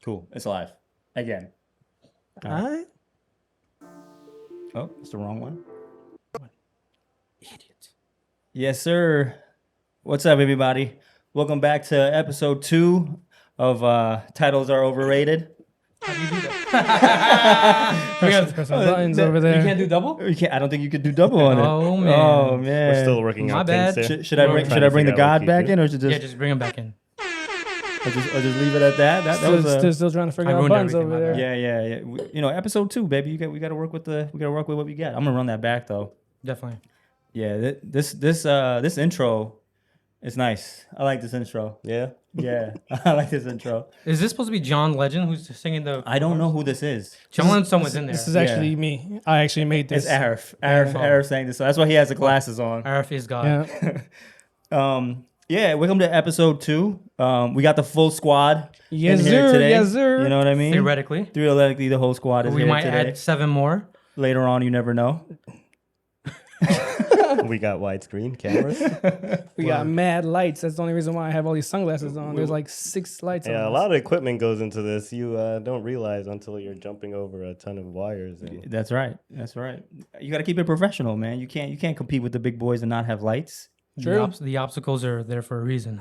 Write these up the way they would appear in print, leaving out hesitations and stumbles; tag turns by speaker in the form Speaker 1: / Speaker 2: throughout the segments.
Speaker 1: Cool. It's live. Again.
Speaker 2: All right.
Speaker 1: Oh, it's the wrong one. Idiot. Yes, sir. What's up, everybody? Welcome back to episode 2 of Titles Are Overrated.
Speaker 3: How do you do that?
Speaker 2: Press some buttons over there.
Speaker 3: You can't do double?
Speaker 1: You can't, I don't think you could do double on it.
Speaker 3: Oh, man.
Speaker 1: Oh, man.
Speaker 4: We're still working
Speaker 3: My
Speaker 4: out
Speaker 3: bad.
Speaker 4: things there.
Speaker 1: Should I bring the God back in, or should
Speaker 3: Yeah, just bring him back in.
Speaker 1: or just leave it at that? That was
Speaker 2: Still trying to figure
Speaker 3: I
Speaker 2: out
Speaker 3: ruined
Speaker 2: buttons
Speaker 3: everything,
Speaker 2: over
Speaker 3: my
Speaker 2: there.
Speaker 1: yeah. You know, episode 2, baby. We got to work with what we got. I'm gonna run that back though.
Speaker 3: Definitely.
Speaker 1: Yeah, this intro is nice. I like this intro.
Speaker 4: Yeah.
Speaker 1: Yeah, I like this intro.
Speaker 3: Is this supposed to be John Legend who's singing the...
Speaker 1: I don't know who this is.
Speaker 3: John Legend, someone's in there.
Speaker 2: This is actually me. I actually made this.
Speaker 1: It's Arif. Arif saying this. So that's why he has the glasses on.
Speaker 3: Arif is God.
Speaker 2: Yeah.
Speaker 1: Yeah, welcome to episode 2. We got the full squad
Speaker 2: Yes,
Speaker 1: in here
Speaker 2: sir.
Speaker 1: today.
Speaker 2: Yes, sir.
Speaker 1: You know what I mean?
Speaker 3: Theoretically.
Speaker 1: Theoretically, the whole squad is
Speaker 3: We
Speaker 1: here
Speaker 3: might
Speaker 1: today.
Speaker 3: add 7 more.
Speaker 1: Later on, you never know.
Speaker 4: We got widescreen cameras.
Speaker 2: We got mad lights. That's the only reason why I have all these sunglasses on. There's like 6 lights on.
Speaker 4: Yeah, a lot of equipment goes into this. You don't realize until you're jumping over a ton of wires. And
Speaker 1: That's right. That's right. You got to keep it professional, man. You can't compete with the big boys and not have lights.
Speaker 2: True.
Speaker 3: The obstacles are there for a reason.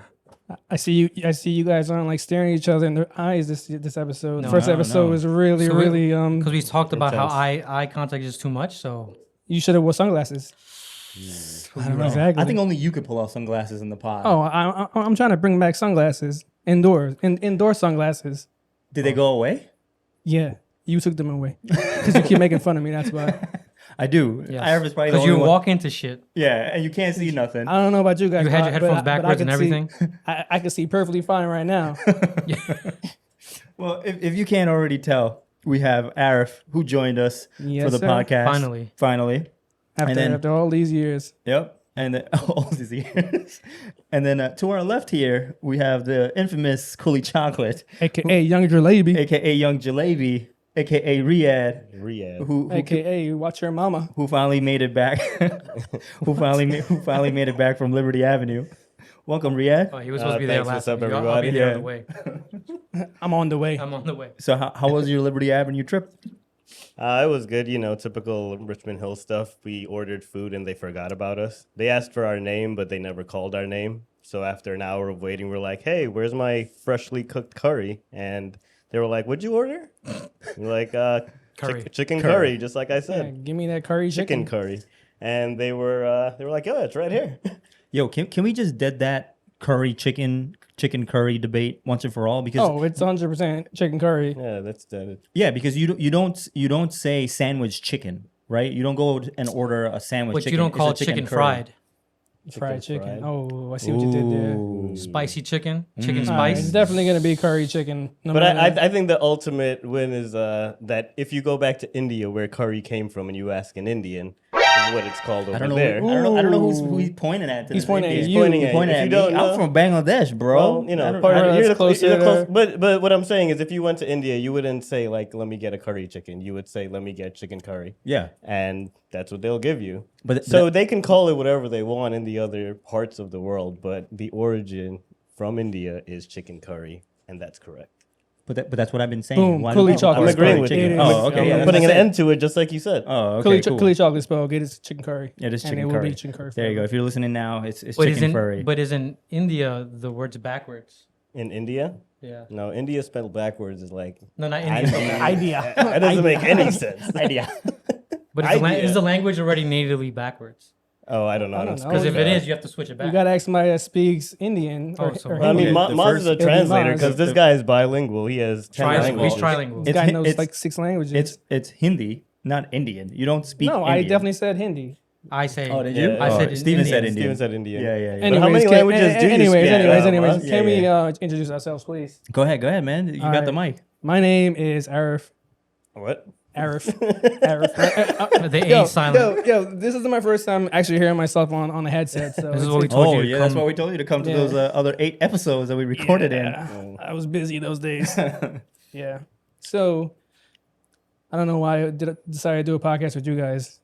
Speaker 2: I see you guys aren't like staring at each other in their eyes this episode.
Speaker 3: No.
Speaker 2: First
Speaker 1: No,
Speaker 2: episode
Speaker 1: no.
Speaker 2: was really,
Speaker 3: So
Speaker 2: really
Speaker 3: Because we talked about how
Speaker 4: Intense.
Speaker 3: eye contact is too much, so...
Speaker 2: you should have wore sunglasses. I don't know exactly.
Speaker 1: I think only you could pull off sunglasses in the pod.
Speaker 2: Oh, I'm trying to bring back sunglasses indoors. Indoor sunglasses.
Speaker 1: Did they go away?
Speaker 2: Yeah, you took them away because you keep making fun of me. That's why.
Speaker 1: I do.
Speaker 3: Yes.
Speaker 1: Arif is probably the
Speaker 3: Because
Speaker 1: only
Speaker 3: you
Speaker 1: one.
Speaker 3: walk into shit.
Speaker 1: Yeah, and you can't see nothing.
Speaker 2: I don't know about you guys.
Speaker 3: You had your
Speaker 2: but
Speaker 3: headphones
Speaker 2: I
Speaker 3: backwards
Speaker 2: can
Speaker 3: and everything.
Speaker 2: See, I can see perfectly fine right now.
Speaker 1: Well, if you can't already tell, we have Arif who joined us
Speaker 2: Yes,
Speaker 1: for the
Speaker 2: sir.
Speaker 1: podcast. Finally.
Speaker 2: After all these years.
Speaker 1: Yep. And then, all these years. And then to our left here, we have the infamous Coolie Chocolate,
Speaker 2: AKA Young Jalebi.
Speaker 1: aka Young Jalebi, aka
Speaker 4: Riyadh.
Speaker 1: who
Speaker 2: AKA Watch Your Mama.
Speaker 1: who finally made it back, who finally made it back from Liberty Avenue. Welcome, Riyadh.
Speaker 3: Oh, he was supposed to be there
Speaker 4: Thanks.
Speaker 3: last
Speaker 4: What's up,
Speaker 3: week. I'll be
Speaker 4: everybody?
Speaker 3: there
Speaker 1: Yeah.
Speaker 3: on the way.
Speaker 2: I'm on the way.
Speaker 3: I'm on the way.
Speaker 1: So how was your Liberty Avenue trip?
Speaker 4: It was good, typical Richmond Hill stuff. We ordered food and they forgot about us. They asked for our name, but they never called our name. So after an hour of waiting, we're like, hey, where's my freshly cooked curry? And they were like, what'd you order? We're like,
Speaker 3: Curry.
Speaker 4: chicken curry, just like I
Speaker 2: Yeah,
Speaker 4: said.
Speaker 2: give me that curry
Speaker 4: Chicken curry. And they were like, yeah, it's right here.
Speaker 1: Yo, can we just dead that chicken curry debate once and for all? Because
Speaker 2: Oh, it's 100% chicken curry.
Speaker 4: Yeah, that's that.
Speaker 1: yeah, because you don't say sandwich chicken, right? You don't go and order a sandwich
Speaker 3: But
Speaker 1: chicken.
Speaker 3: you don't
Speaker 1: It's
Speaker 3: call
Speaker 1: a
Speaker 3: it chicken
Speaker 1: curry.
Speaker 3: fried.
Speaker 2: Fried chicken.
Speaker 4: fried.
Speaker 2: Oh, I see what you did there.
Speaker 1: Ooh.
Speaker 3: Spicy chicken. Chicken
Speaker 2: All right,
Speaker 3: spice.
Speaker 2: it's definitely going to be curry chicken. No
Speaker 4: But
Speaker 2: matter-
Speaker 4: I think the ultimate win is that if you go back to India, where curry came from, and you ask an Indian what it's called over
Speaker 1: I don't know.
Speaker 4: there.
Speaker 1: I don't know who he's pointing at.
Speaker 2: He's pointing at
Speaker 1: He's
Speaker 2: you.
Speaker 1: pointing
Speaker 4: He's
Speaker 1: at,
Speaker 4: pointing at
Speaker 1: me.
Speaker 4: you. If you don't know-
Speaker 1: I'm from Bangladesh, bro.
Speaker 4: Well,
Speaker 1: I don't-
Speaker 4: part
Speaker 2: I don't-
Speaker 4: of, you're,
Speaker 2: that's
Speaker 4: the, you're
Speaker 2: closer
Speaker 4: close. But what I'm saying is, if you went to India, you wouldn't say like, "Let me get a curry chicken." You would say, "Let me get chicken curry,"
Speaker 1: yeah,
Speaker 4: and that's what they'll give you.
Speaker 1: but
Speaker 4: So they can call it whatever they want in the other parts of the world, but the origin from India is chicken curry, and that's correct.
Speaker 1: but that's what I've been saying.
Speaker 2: Boom,
Speaker 1: Why
Speaker 2: Coolie
Speaker 1: do people
Speaker 2: chocolate.
Speaker 1: call
Speaker 4: I'm
Speaker 1: it
Speaker 4: agreeing
Speaker 1: curry
Speaker 4: with
Speaker 1: chicken?
Speaker 4: you.
Speaker 1: Oh, okay.
Speaker 2: I'm
Speaker 1: Yeah,
Speaker 4: I'm
Speaker 1: that's
Speaker 4: putting an
Speaker 1: it.
Speaker 4: end to it, just like you said.
Speaker 1: Oh, okay, cool.
Speaker 2: Coolie chocolate spell. Get his chicken curry.
Speaker 1: Yeah, just
Speaker 2: and
Speaker 1: chicken
Speaker 2: it will
Speaker 1: curry.
Speaker 2: be chicken curry.
Speaker 1: There you go.
Speaker 2: forever.
Speaker 1: If you're listening now, it's
Speaker 3: But
Speaker 1: chicken
Speaker 3: isn't
Speaker 1: furry.
Speaker 3: but isn't India the words backwards?
Speaker 4: In India,
Speaker 3: Yeah.
Speaker 4: no, India spelled backwards is like
Speaker 3: No, not India.
Speaker 2: Idea.
Speaker 4: that doesn't make any sense.
Speaker 1: idea.
Speaker 3: But
Speaker 4: Idea.
Speaker 3: is the language already natively backwards?
Speaker 4: Oh, I don't know.
Speaker 2: I
Speaker 4: I
Speaker 2: don't
Speaker 4: don't
Speaker 2: know.
Speaker 3: Because
Speaker 4: speak
Speaker 3: if it
Speaker 4: that.
Speaker 3: is, you have to switch it
Speaker 2: You
Speaker 3: back.
Speaker 2: got to ask somebody that speaks Indian.
Speaker 3: Oh,
Speaker 2: Or,
Speaker 3: so-
Speaker 2: or
Speaker 4: Well, I mean,
Speaker 2: Hindi.
Speaker 1: The
Speaker 4: Maz
Speaker 1: first-
Speaker 4: is a
Speaker 2: it'll be
Speaker 4: translator
Speaker 2: Maz.
Speaker 4: because this guy is bilingual. He has 10
Speaker 3: Trilingual.
Speaker 4: languages.
Speaker 3: He's trilingual.
Speaker 2: This guy knows
Speaker 1: it's-
Speaker 2: like 6 languages.
Speaker 1: It's Hindi, not Indian. You don't speak.
Speaker 2: No, I
Speaker 1: Indian.
Speaker 2: definitely said Hindi.
Speaker 3: I say.
Speaker 1: Oh, did
Speaker 4: you?
Speaker 3: I
Speaker 4: Oh,
Speaker 3: said
Speaker 1: Steven said
Speaker 3: Indian.
Speaker 1: Indian.
Speaker 4: Steven said Indian.
Speaker 1: Yeah, yeah, yeah.
Speaker 4: But how many languages do you speak?
Speaker 2: Anyways,
Speaker 1: Yeah,
Speaker 2: can we
Speaker 1: yeah.
Speaker 2: introduce ourselves, please?
Speaker 1: Go ahead, man. You
Speaker 2: All
Speaker 1: got the
Speaker 2: right.
Speaker 1: mic.
Speaker 2: My name is Arif.
Speaker 4: What?
Speaker 2: Arif. Arif.
Speaker 3: The A is silent.
Speaker 2: Yo, this is my first time actually hearing myself on a headset. So
Speaker 3: This is
Speaker 2: it's-
Speaker 3: what we told
Speaker 1: Oh,
Speaker 3: you.
Speaker 1: yeah, that's why we told you to come to
Speaker 2: Yeah.
Speaker 1: those other 8 episodes that we recorded
Speaker 2: Yeah, I was busy those days. Yeah. So I don't know why I decided to do a podcast with you guys.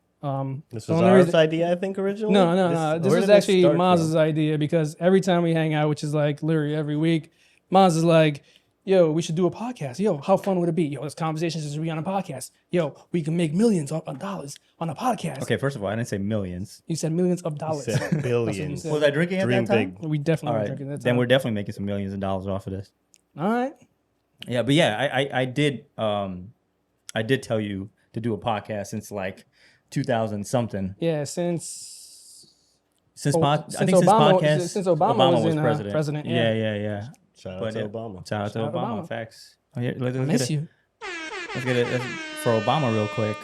Speaker 4: This
Speaker 2: the
Speaker 4: was
Speaker 2: only
Speaker 4: Arif's
Speaker 2: reason-
Speaker 4: idea, I think, originally?
Speaker 2: No. This
Speaker 4: where
Speaker 2: is
Speaker 4: did
Speaker 2: actually
Speaker 4: start
Speaker 2: Maz's
Speaker 4: from?
Speaker 2: idea because every time we hang out, which is like literally every week, Maz is like, yo, we should do a podcast. Yo, how fun would it be? Yo, this conversation is be on a podcast. Yo, we can make millions of dollars on a podcast.
Speaker 1: Okay, first of all, I didn't say millions.
Speaker 2: You said millions of dollars.
Speaker 4: Said
Speaker 2: That's what you
Speaker 4: billions.
Speaker 2: said.
Speaker 1: Was I drinking at
Speaker 4: Dream
Speaker 1: that time?
Speaker 4: big.
Speaker 2: We definitely
Speaker 1: All
Speaker 2: were
Speaker 1: right,
Speaker 2: drinking that
Speaker 1: then
Speaker 2: time.
Speaker 1: we're definitely making some millions of dollars off of this.
Speaker 2: All right.
Speaker 1: Yeah, but yeah, I did tell you to do a podcast since like 2000 something.
Speaker 2: Yeah, since
Speaker 1: Since
Speaker 2: Obama-
Speaker 1: podcast,
Speaker 2: since Obama was in, president,
Speaker 1: Yeah,
Speaker 2: yeah.
Speaker 1: yeah.
Speaker 4: Shout out
Speaker 1: But,
Speaker 4: to Obama.
Speaker 1: Shout out to
Speaker 2: Shout out
Speaker 1: Obama.
Speaker 2: Obama.
Speaker 1: Facts. Oh, yeah, let's
Speaker 2: I
Speaker 1: get
Speaker 2: miss
Speaker 1: it.
Speaker 2: you.
Speaker 1: Let's get it for Obama real quick.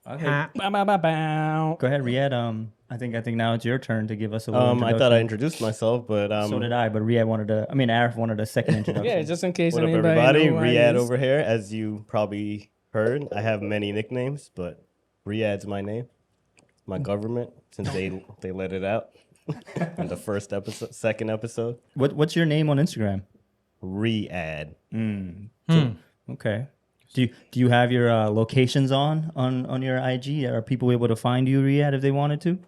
Speaker 1: Okay.
Speaker 2: Bow, bow, bow, bow.
Speaker 1: Go ahead, Riyadh. I think now it's your turn to give us a little
Speaker 4: I
Speaker 1: introduction.
Speaker 4: thought I introduced myself, but
Speaker 1: So did I, but Riyadh Arif wanted a second introduction.
Speaker 2: Yeah, just in case
Speaker 4: what up,
Speaker 2: anybody
Speaker 4: everybody?
Speaker 2: know who he
Speaker 4: Riyadh
Speaker 2: is.
Speaker 4: over here. As you probably heard, I have many nicknames, but Riyadh's my name. My government, since they let it out in the first episode, second episode.
Speaker 1: What's your name on Instagram?
Speaker 4: Riyadh.
Speaker 1: Okay. Do you have your locations on your IG? Are people able to find you, Riyadh, if they wanted to?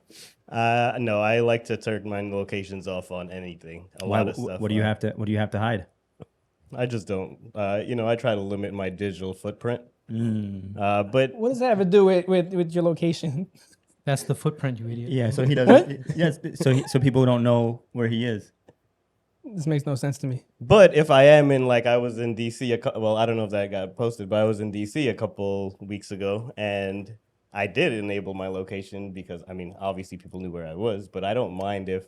Speaker 4: No, I like to turn my locations off on anything. A lot of stuff.
Speaker 1: What do you have to hide?
Speaker 4: I just don't. I try to limit my digital footprint. But
Speaker 2: What does that have to do with your location?
Speaker 3: That's the footprint, you idiot.
Speaker 1: Yeah, so he doesn't. Yes, so people don't know where he is.
Speaker 2: This makes no sense to me.
Speaker 4: But if I am in, like, I was in DC, well, I don't know if that got posted, but I was in DC a couple weeks ago, and I did enable my location because, obviously people knew where I was, but I don't mind if,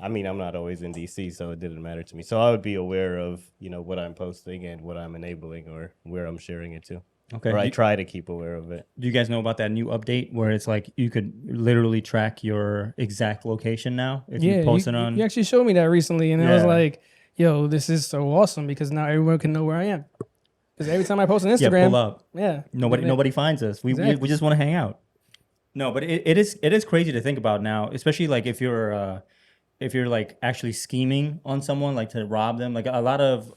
Speaker 4: I'm not always in DC, so it didn't matter to me. So I would be aware of, what I'm posting and what I'm enabling or where I'm sharing it to.
Speaker 1: Okay.
Speaker 4: Or I try to keep aware of it.
Speaker 1: Do you guys know about that new update where it's like you could literally track your exact location now if you post it on?
Speaker 2: You actually showed me that recently, and I was
Speaker 1: Yeah.
Speaker 2: like, yo, this is so awesome because now everyone can know where I am. Because every time I post on
Speaker 1: Yeah,
Speaker 2: Instagram,
Speaker 1: pull up.
Speaker 2: yeah,
Speaker 1: Nobody finds us. We
Speaker 2: Exactly.
Speaker 1: just want to hang out. No, but it is crazy to think about now, especially like if you're like actually scheming on someone, like to rob them. Like a lot of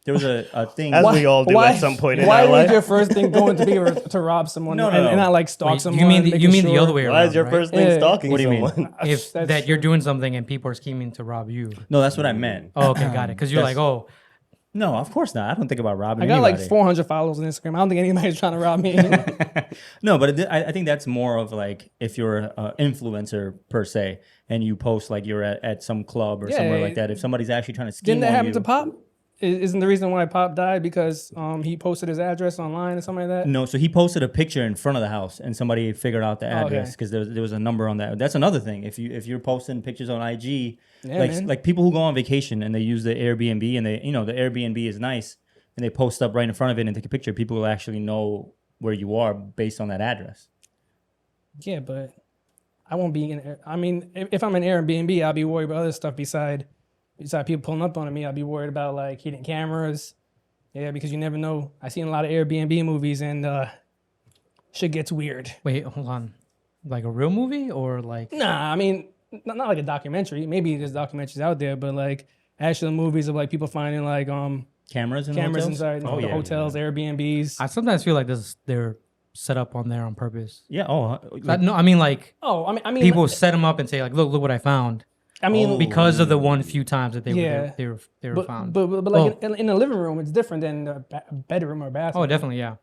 Speaker 1: there was a thing.
Speaker 4: As we all do at some point in
Speaker 2: why
Speaker 4: our
Speaker 2: would
Speaker 4: life.
Speaker 2: your first thing going to be to rob someone
Speaker 1: No,
Speaker 2: and not like stalk
Speaker 3: Wait,
Speaker 2: someone?
Speaker 3: you mean the
Speaker 2: making
Speaker 3: other
Speaker 2: sure-
Speaker 3: way around?
Speaker 4: Why is your
Speaker 3: right?
Speaker 4: first thing
Speaker 2: Yeah.
Speaker 4: stalking
Speaker 1: What do you mean?
Speaker 4: someone?
Speaker 3: If
Speaker 2: That's
Speaker 3: that you're
Speaker 2: true.
Speaker 3: doing something and people are scheming to rob you.
Speaker 1: No, that's what I meant.
Speaker 3: Oh, okay, got it. Because you're like, oh,
Speaker 1: No, of course not. I don't think about robbing
Speaker 2: I got
Speaker 1: anybody.
Speaker 2: like 400 followers on Instagram. I don't think anybody's trying to rob me.
Speaker 1: No, but I think that's more of like if you're an influencer per se, and you post like you're at some club or somewhere like that. If somebody's actually trying to scheme
Speaker 2: Didn't that
Speaker 1: on
Speaker 2: happen
Speaker 1: you,
Speaker 2: to Pop? Isn't the reason why Pop died because he posted his address online or something like that?
Speaker 1: No, so he posted a picture in front of the house, and somebody figured out the address because there was a number on that. That's another thing. If you're posting pictures on IG,
Speaker 2: Yeah, man.
Speaker 1: like people who go on vacation and they use the Airbnb, and they the Airbnb is nice, and they post up right in front of it and take a picture, people will actually know where you are based on that address.
Speaker 2: Yeah, but I won't be in. I mean, if I'm in Airbnb, I'll be worried about other stuff beside people pulling up on me. I'll be worried about like hidden cameras. Yeah, because you never know. I seen a lot of Airbnb movies and shit gets weird.
Speaker 3: wait, hold on. Like a real movie or like.
Speaker 2: Nah, I mean, not like a documentary. Maybe there's documentaries out there, but like actual movies of like people finding like
Speaker 1: Cameras in
Speaker 2: cameras
Speaker 1: hotels?
Speaker 2: inside the hotels, Airbnbs.
Speaker 3: I sometimes feel like they're set up on there on purpose.
Speaker 1: Yeah. Oh,
Speaker 3: No, I mean like
Speaker 2: Oh, I mean,
Speaker 3: people set them up and say like, look what I found.
Speaker 2: I mean,
Speaker 3: Because of the one few times that they
Speaker 2: Yeah.
Speaker 3: were found.
Speaker 2: but like in the living room, it's different than the bedroom or bathroom.
Speaker 3: Oh, definitely, yeah.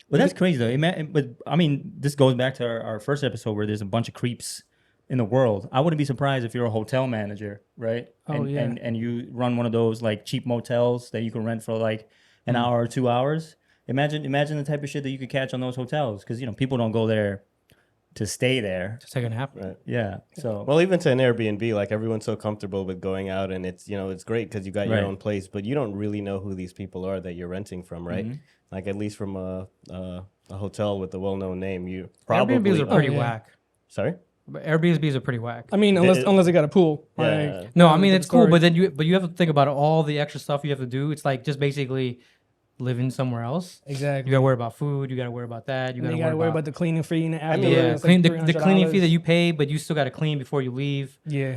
Speaker 1: but that's crazy though. But I mean, this goes back to our first episode where there's a bunch of creeps in the world. I wouldn't be surprised if you're a hotel manager, right?
Speaker 2: Oh, yeah.
Speaker 1: And you run one of those like cheap motels that you can rent for like an hour or 2 hours. Imagine the type of shit that you could catch on those hotels, because people don't go there to stay there.
Speaker 3: Just take a nap.
Speaker 4: Right.
Speaker 1: Yeah. So
Speaker 4: Well, even to an Airbnb, like everyone's so comfortable with going out, and it's it's great because you got your
Speaker 1: Right.
Speaker 4: own place, but you don't really know who these people are that you're renting from, right?
Speaker 1: Mm-hmm.
Speaker 4: Like at least from a hotel with a well-known name, you probably
Speaker 3: Airbnbs are pretty
Speaker 2: yeah.
Speaker 3: whack.
Speaker 4: Sorry.
Speaker 3: But Airbnbs are pretty whack.
Speaker 2: I mean, unless they got a pool.
Speaker 4: Yeah.
Speaker 2: Like,
Speaker 3: No, I mean
Speaker 2: the
Speaker 3: it's cool,
Speaker 2: story.
Speaker 3: but then you have to think about all the extra stuff you have to do. It's like just basically living somewhere else. You
Speaker 2: Exactly.
Speaker 3: gotta worry about food. You gotta worry about that. You
Speaker 2: And
Speaker 3: gotta,
Speaker 2: you gotta worry about
Speaker 3: about
Speaker 2: the cleaning fee and the
Speaker 3: yeah,
Speaker 2: it's
Speaker 3: clean
Speaker 2: like
Speaker 3: the cleaning fee
Speaker 2: $300.
Speaker 3: that you pay, but you still gotta clean before you leave.
Speaker 2: Yeah.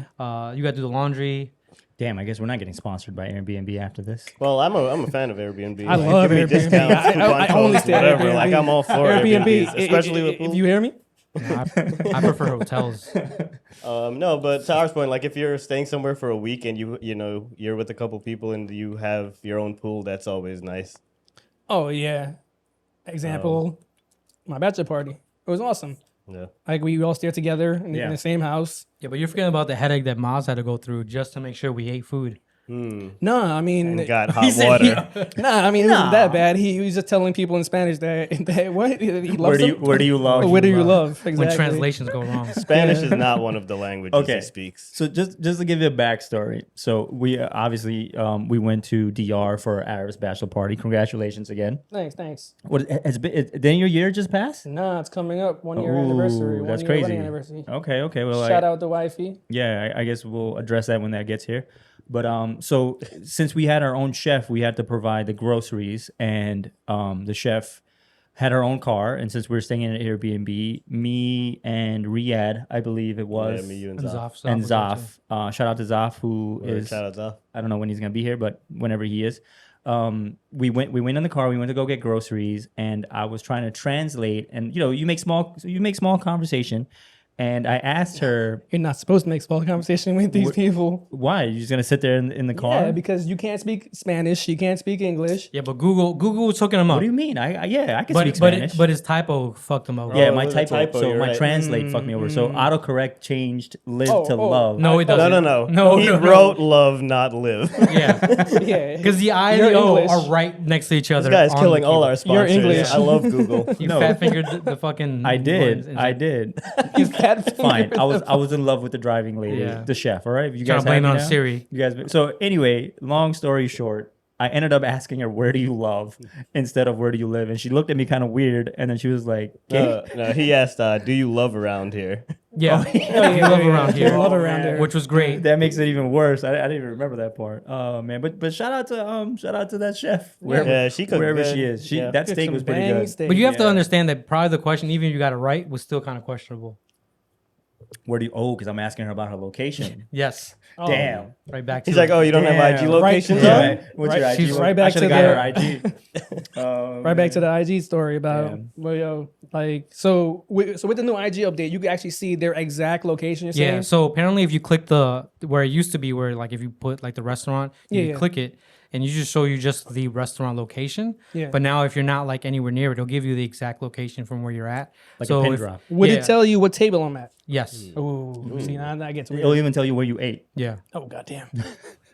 Speaker 3: You gotta do the laundry.
Speaker 1: damn, I guess we're not getting sponsored by Airbnb after this.
Speaker 4: Well, I'm a fan of Airbnb.
Speaker 2: I love
Speaker 4: give me
Speaker 2: Airbnb.
Speaker 4: discounts,
Speaker 2: I
Speaker 4: coupon
Speaker 2: only
Speaker 4: codes,
Speaker 2: stay at
Speaker 4: whatever.
Speaker 2: Airbnb.
Speaker 4: Like I'm all for Airbnb, especially with
Speaker 2: if you hear me,
Speaker 3: No, I prefer hotels.
Speaker 4: No, but to Arif's point, like if you're staying somewhere for a week and you're with a couple people and you have your own pool, that's always nice.
Speaker 2: Oh yeah. Example, my bachelor party. It was awesome.
Speaker 4: Yeah.
Speaker 2: Like we all stayed together in
Speaker 1: Yeah.
Speaker 2: the same house.
Speaker 3: Yeah, but you're forgetting about the headache that Maz had to go through just to make sure we ate food.
Speaker 2: No, I mean,
Speaker 4: And got hot water.
Speaker 2: nah, I mean, it wasn't that bad. He was just telling people in Spanish that what he loves
Speaker 1: Where do you
Speaker 2: them.
Speaker 1: where do you love?
Speaker 2: Where do you love? Exactly.
Speaker 3: When translations go wrong.
Speaker 4: Spanish is not one of the languages
Speaker 1: Okay.
Speaker 4: he speaks.
Speaker 1: So just to give you a backstory, so we obviously we went to DR for Arif's bachelor party. Congratulations again.
Speaker 2: Thanks.
Speaker 1: What has been? Then your year just passed.
Speaker 2: Nah, it's coming up. 1 year
Speaker 1: Ooh,
Speaker 2: anniversary.
Speaker 1: that's
Speaker 2: 1 year
Speaker 1: crazy.
Speaker 2: wedding anniversary.
Speaker 1: Okay. Well,
Speaker 2: Shout out to wifey.
Speaker 1: yeah, I guess we'll address that when that gets here. But so since we had our own chef, we had to provide the groceries, and the chef had our own car. And since we were staying in an Airbnb, me and Riyadh, I believe it was,
Speaker 4: Yeah, me, you, and
Speaker 3: And
Speaker 4: Zaf.
Speaker 3: Zaf.
Speaker 1: and
Speaker 3: was there too.
Speaker 1: Zaf. Shout out to Zaf, who
Speaker 4: Word,
Speaker 1: is
Speaker 4: shout out Zaf.
Speaker 1: I don't know when he's gonna be here, but whenever he is, we went in the car. We went to go get groceries, and I was trying to translate. And you make small conversation, and I asked her,
Speaker 2: You're not supposed to make small conversation with these people.
Speaker 1: "Why? You just gonna sit there in the car?"
Speaker 2: Yeah, because you can't speak Spanish. You can't speak English.
Speaker 3: Yeah, but Google was hooking him up.
Speaker 1: What do you mean? I can
Speaker 3: but
Speaker 1: speak Spanish.
Speaker 3: but his typo fucked him up.
Speaker 1: yeah,
Speaker 4: Oh,
Speaker 1: my
Speaker 4: it was a
Speaker 1: typo.
Speaker 4: typo,
Speaker 1: So
Speaker 4: you're
Speaker 1: my
Speaker 4: right.
Speaker 1: translate fucked me over. So autocorrect changed live
Speaker 2: Oh,
Speaker 1: to
Speaker 2: oh.
Speaker 1: love.
Speaker 3: No, it
Speaker 4: No,
Speaker 3: doesn't.
Speaker 4: no. He
Speaker 3: no.
Speaker 4: wrote love, not live.
Speaker 3: Yeah,
Speaker 2: Yeah.
Speaker 3: because the I and
Speaker 2: You're
Speaker 3: the O
Speaker 2: English.
Speaker 3: are right next to each other.
Speaker 4: This guy's
Speaker 3: on
Speaker 4: killing
Speaker 3: the
Speaker 4: all our
Speaker 3: keyboard.
Speaker 2: You're
Speaker 4: sponsors.
Speaker 2: English.
Speaker 4: I love Google.
Speaker 3: You
Speaker 1: No.
Speaker 3: fat fingered the fucking.
Speaker 1: I
Speaker 3: lines
Speaker 1: did.
Speaker 3: and
Speaker 1: I
Speaker 3: shit.
Speaker 1: did.
Speaker 2: You fat
Speaker 1: Fine.
Speaker 2: finger.
Speaker 1: I was in love with the driving lady,
Speaker 3: Yeah.
Speaker 1: the chef. All right, you
Speaker 3: Trying
Speaker 1: guys
Speaker 3: to blame it
Speaker 1: happy
Speaker 3: on
Speaker 1: now?
Speaker 3: Siri.
Speaker 1: You guys. So anyway, long story short, I ended up asking her, "Where do you love?" instead of "Where do you live?" And she looked at me kind of weird, and then she was like, "Okay."
Speaker 4: No, he asked, "Do you love around here?"
Speaker 3: Yeah,
Speaker 2: Oh, yeah,
Speaker 3: love
Speaker 2: yeah,
Speaker 3: around
Speaker 2: yeah.
Speaker 3: here.
Speaker 2: Love around there.
Speaker 3: which was great.
Speaker 1: That makes it even worse. I didn't even remember that part. Oh man, but shout out to that chef wherever
Speaker 4: Yeah, she cooked
Speaker 1: wherever
Speaker 4: good.
Speaker 1: she is.
Speaker 4: Yeah.
Speaker 1: That
Speaker 2: Cooked
Speaker 1: steak
Speaker 2: some
Speaker 1: was pretty
Speaker 2: bang
Speaker 1: good.
Speaker 2: steak.
Speaker 3: But you have to
Speaker 1: Yeah.
Speaker 3: understand that probably the question, even if you got it right, was still kind of questionable.
Speaker 1: Where do you? Oh, because I'm asking her about her location.
Speaker 3: Yes,
Speaker 2: Oh.
Speaker 1: Damn.
Speaker 3: right back to
Speaker 4: He's like,
Speaker 3: it.
Speaker 4: "Oh, you don't have IG
Speaker 1: Damn.
Speaker 4: locations
Speaker 2: Yeah.
Speaker 4: on?"
Speaker 1: Right. What's your
Speaker 2: Right-
Speaker 1: IG?
Speaker 2: she's
Speaker 1: look?
Speaker 2: right
Speaker 1: I
Speaker 2: back
Speaker 1: should
Speaker 2: to
Speaker 1: have got her
Speaker 2: the-
Speaker 1: IG. Oh,
Speaker 2: Right back to
Speaker 1: man.
Speaker 2: the IG story about,
Speaker 1: Damn.
Speaker 2: well, yo, like, so with the new IG update, you can actually see their exact location. You're
Speaker 3: Yeah.
Speaker 2: saying?
Speaker 3: So apparently, if you click where it used to be, where like if you put like the restaurant, you
Speaker 2: Yeah.
Speaker 3: click it, and you just show you just the restaurant location.
Speaker 2: Yeah.
Speaker 3: But now, if you're not like anywhere near it, it'll give you the exact location from where you're at.
Speaker 1: Like
Speaker 3: so
Speaker 1: a pin
Speaker 3: if-
Speaker 1: drop.
Speaker 2: Would
Speaker 3: yeah.
Speaker 2: it tell you what table I'm at?
Speaker 3: Yes.
Speaker 2: Ooh, see, now that gets
Speaker 1: It'll
Speaker 2: weird.
Speaker 1: even tell you where you ate.
Speaker 3: Yeah.
Speaker 2: Oh, goddamn.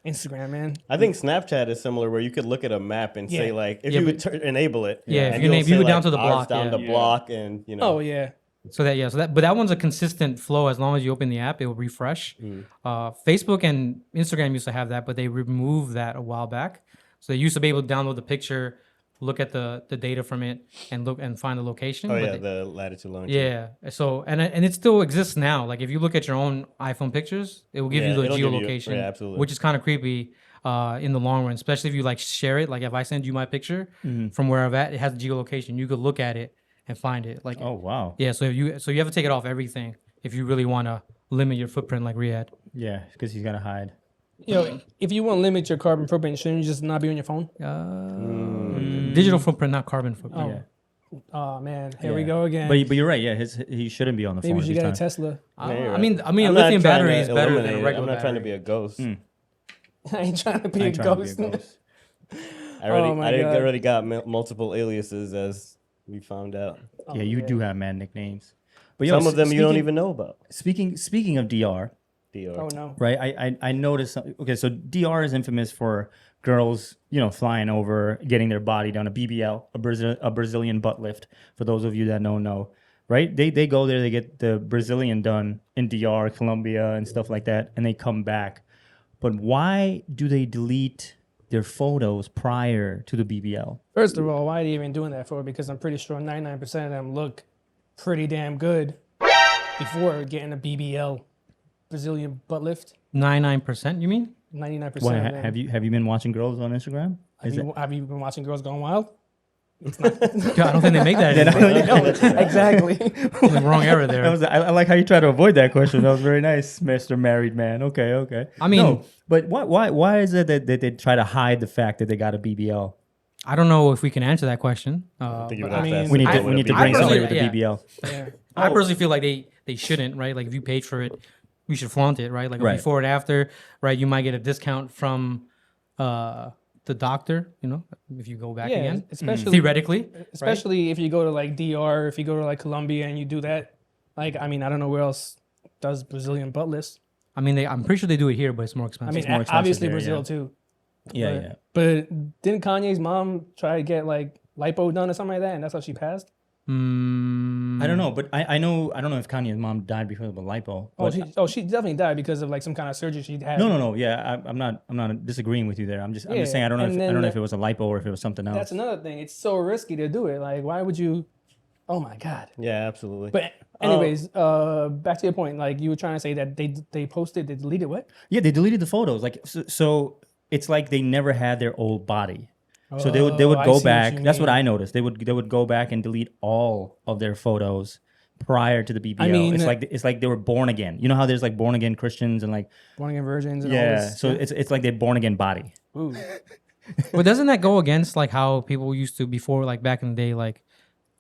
Speaker 2: Instagram, man.
Speaker 4: I think Snapchat is similar, where you could look at a map and say
Speaker 2: Yeah.
Speaker 4: like, if
Speaker 3: Yeah,
Speaker 4: you
Speaker 3: but-
Speaker 4: would enable it,
Speaker 3: Yeah, if
Speaker 4: and
Speaker 3: you
Speaker 4: you'll
Speaker 3: enable-
Speaker 4: say,
Speaker 3: you go down to the
Speaker 4: ours
Speaker 3: block,
Speaker 4: down
Speaker 3: yeah.
Speaker 4: the block, and
Speaker 2: Oh, yeah.
Speaker 3: But that one's a consistent flow. As long as you open the app, it will refresh. Facebook and Instagram used to have that, but they removed that a while back. So they used to be able to download the picture, look at the data from it, and look and find the location.
Speaker 4: Oh
Speaker 3: but
Speaker 4: yeah,
Speaker 3: they-
Speaker 4: the latitude longitude.
Speaker 3: yeah. So and it still exists now. Like if you look at your own iPhone pictures, it will give
Speaker 4: Yeah,
Speaker 3: you the
Speaker 4: it'll give you-
Speaker 3: geolocation,
Speaker 4: yeah, absolutely.
Speaker 3: which is kind of creepy in the long run, especially if you like share it. Like if I send you my picture from where I'm at, it has geolocation. You could look at it and find it. Like
Speaker 1: Oh wow.
Speaker 3: yeah. So you have to take it off everything if you really want to limit your footprint, like Riyadh.
Speaker 1: Yeah, because he's gonna hide.
Speaker 2: You know, if you want to limit your carbon footprint, shouldn't you just not be on your phone?
Speaker 3: Digital footprint, not carbon footprint.
Speaker 1: Yeah.
Speaker 2: Oh, man. Here we
Speaker 1: Yeah.
Speaker 2: go again.
Speaker 1: But you're right. Yeah, he shouldn't be on the
Speaker 2: Maybe
Speaker 1: phone.
Speaker 2: we should
Speaker 1: He's
Speaker 2: get a
Speaker 1: trying-
Speaker 2: Tesla.
Speaker 3: I
Speaker 4: Yeah, you're
Speaker 3: mean,
Speaker 4: right.
Speaker 3: a
Speaker 4: I'm not
Speaker 3: lithium
Speaker 4: trying
Speaker 3: battery
Speaker 4: to
Speaker 3: is better than
Speaker 4: eliminate
Speaker 3: a
Speaker 4: it.
Speaker 3: regular
Speaker 4: I'm not trying to
Speaker 3: battery.
Speaker 4: be a ghost.
Speaker 2: I ain't trying to be
Speaker 1: I
Speaker 2: a
Speaker 1: ain't trying to
Speaker 2: ghost.
Speaker 1: be a ghost.
Speaker 2: Oh my
Speaker 4: I
Speaker 2: God.
Speaker 4: already got multiple aliases, as we found out.
Speaker 1: Yeah, you do have mad nicknames. But
Speaker 4: Some of them you don't
Speaker 1: speaking-
Speaker 4: even know about.
Speaker 1: Speaking of DR,
Speaker 4: Dior.
Speaker 2: Oh, no.
Speaker 1: right? I noticed. Okay, so DR is infamous for girls, flying over, getting their body done, a BBL, a Brazilian butt lift. For those of you that don't know, right? They go there, they get the Brazilian done in DR, Colombia, and stuff like that, and they come back. But why do they delete their photos prior to the BBL?
Speaker 2: First of all, why are you even doing that for? Because I'm pretty sure 99% of them look pretty damn good before getting a BBL, Brazilian butt lift.
Speaker 3: 99%, you mean?
Speaker 2: 99%
Speaker 1: Why
Speaker 2: of them.
Speaker 1: have you been watching girls on Instagram?
Speaker 2: Have you been watching Girls Gone Wild?
Speaker 3: God, I don't think they make that anymore.
Speaker 2: Exactly.
Speaker 3: The wrong era there.
Speaker 1: I like how you try to avoid that question. That was very nice, Mr. Married Man. Okay.
Speaker 3: I mean-
Speaker 1: no, but why is it that they try to hide the fact that they got a BBL?
Speaker 3: I don't know if we can answer that question.
Speaker 4: I think you would
Speaker 2: I
Speaker 4: have to
Speaker 2: mean,
Speaker 4: ask
Speaker 1: We need
Speaker 4: someone
Speaker 1: to
Speaker 4: with a
Speaker 1: bring
Speaker 3: I
Speaker 1: somebody
Speaker 3: personally-
Speaker 1: with a
Speaker 3: yeah.
Speaker 1: BBL.
Speaker 2: Yeah.
Speaker 3: I personally feel like they shouldn't, right? Like if you paid for it, you should flaunt it, right? Like a
Speaker 1: Right.
Speaker 3: before and after, right? You might get a discount from the doctor, you know, if you go back
Speaker 2: Yeah,
Speaker 3: again,
Speaker 2: especially
Speaker 3: theoretically.
Speaker 2: especially if you go to like DR, if you go to like Colombia and you do that. Like, I mean, I don't know where else does Brazilian butt lifts.
Speaker 3: I mean, I'm pretty sure they do it here, but it's more
Speaker 2: I
Speaker 3: expensive.
Speaker 2: mean,
Speaker 1: more expensive
Speaker 2: obviously
Speaker 1: there,
Speaker 2: Brazil
Speaker 1: yeah.
Speaker 2: too.
Speaker 1: Yeah,
Speaker 2: but,
Speaker 1: yeah.
Speaker 2: But didn't Kanye's mom try to get like lipo done or something like that, and that's how she passed?
Speaker 1: I don't know, but I know I don't know if Kanye's mom died because of a lipo.
Speaker 2: Oh,
Speaker 1: But
Speaker 2: she definitely died because of like some kind of surgery she had.
Speaker 1: no. Yeah, I'm not disagreeing with you there. I'm just
Speaker 2: Yeah,
Speaker 1: saying I don't know
Speaker 2: and
Speaker 1: if I don't know
Speaker 2: then
Speaker 1: if it was a lipo or if it was something else.
Speaker 2: That's another thing. It's so risky to do it. Like, why would you? Oh my god.
Speaker 4: Yeah, absolutely.
Speaker 2: But anyways, back to your point. Like you were trying to say that they posted, they deleted what?
Speaker 1: Yeah, they deleted the photos. Like so it's like they never had their old body. So they would
Speaker 2: Oh, I see
Speaker 1: go
Speaker 2: what
Speaker 1: back.
Speaker 2: you
Speaker 1: That's what
Speaker 2: mean.
Speaker 1: I noticed. They would go back and delete all of their photos prior to the BBL.
Speaker 2: I mean,
Speaker 1: it's like they were born again. You know how there's like born again Christians and like
Speaker 2: Born again virgins and all
Speaker 1: yeah.
Speaker 2: this.
Speaker 1: So it's like they're born again body.
Speaker 2: Ooh.
Speaker 3: But doesn't that go against like how people used to before, like back in the day? Like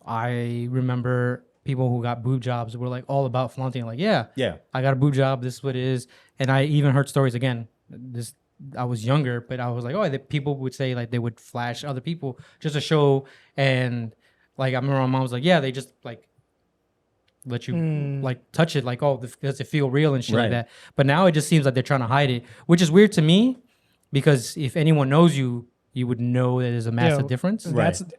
Speaker 3: I remember people who got boob jobs were like all about flaunting, like, yeah, I got a boob job. This is what it is. And I even heard stories again. I was younger, but I was like, oh, people would say like they would flash other people just to show. And like I remember my mom was like, yeah, they just like let you like touch it, like, oh, does it feel real and shit like
Speaker 1: Right.
Speaker 3: that. But now it just seems like they're trying to hide it, which is weird to me because if anyone knows you, you would know that there's a massive
Speaker 2: Yo,
Speaker 3: difference.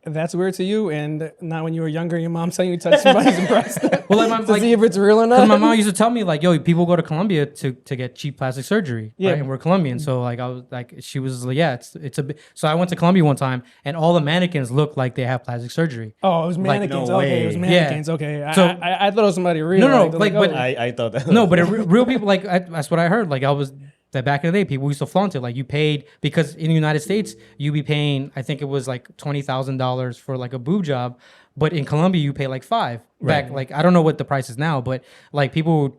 Speaker 2: That's weird to you, and not when you were younger. Your mom telling you to touch somebody's breast
Speaker 3: Well, like,
Speaker 2: to see if it's real or
Speaker 3: Because
Speaker 2: not.
Speaker 3: my mom used to tell me like, yo, people go to Colombia to get cheap plastic surgery.
Speaker 2: Yeah.
Speaker 3: Right? And we're Colombian. So like I was like, she was like, yeah, it's a bit. So I went to Colombia one time and all the mannequins look like they have plastic surgery.
Speaker 2: Oh, it was
Speaker 3: Like,
Speaker 2: mannequins.
Speaker 1: no
Speaker 2: okay, it was
Speaker 1: way.
Speaker 2: mannequins. Okay,
Speaker 3: So-
Speaker 2: I thought it was somebody real.
Speaker 3: No,
Speaker 2: they're
Speaker 3: like, but-
Speaker 2: oh.
Speaker 4: I thought that.
Speaker 3: No, but real people, like that's what I heard. Like I was that back in the day, people used to flaunt it. Like you paid because in the United States, you be paying, I think it was like $20,000 for like a boob job, but in Colombia you pay like $5,000. Back like I don't know what the price is now, but like people would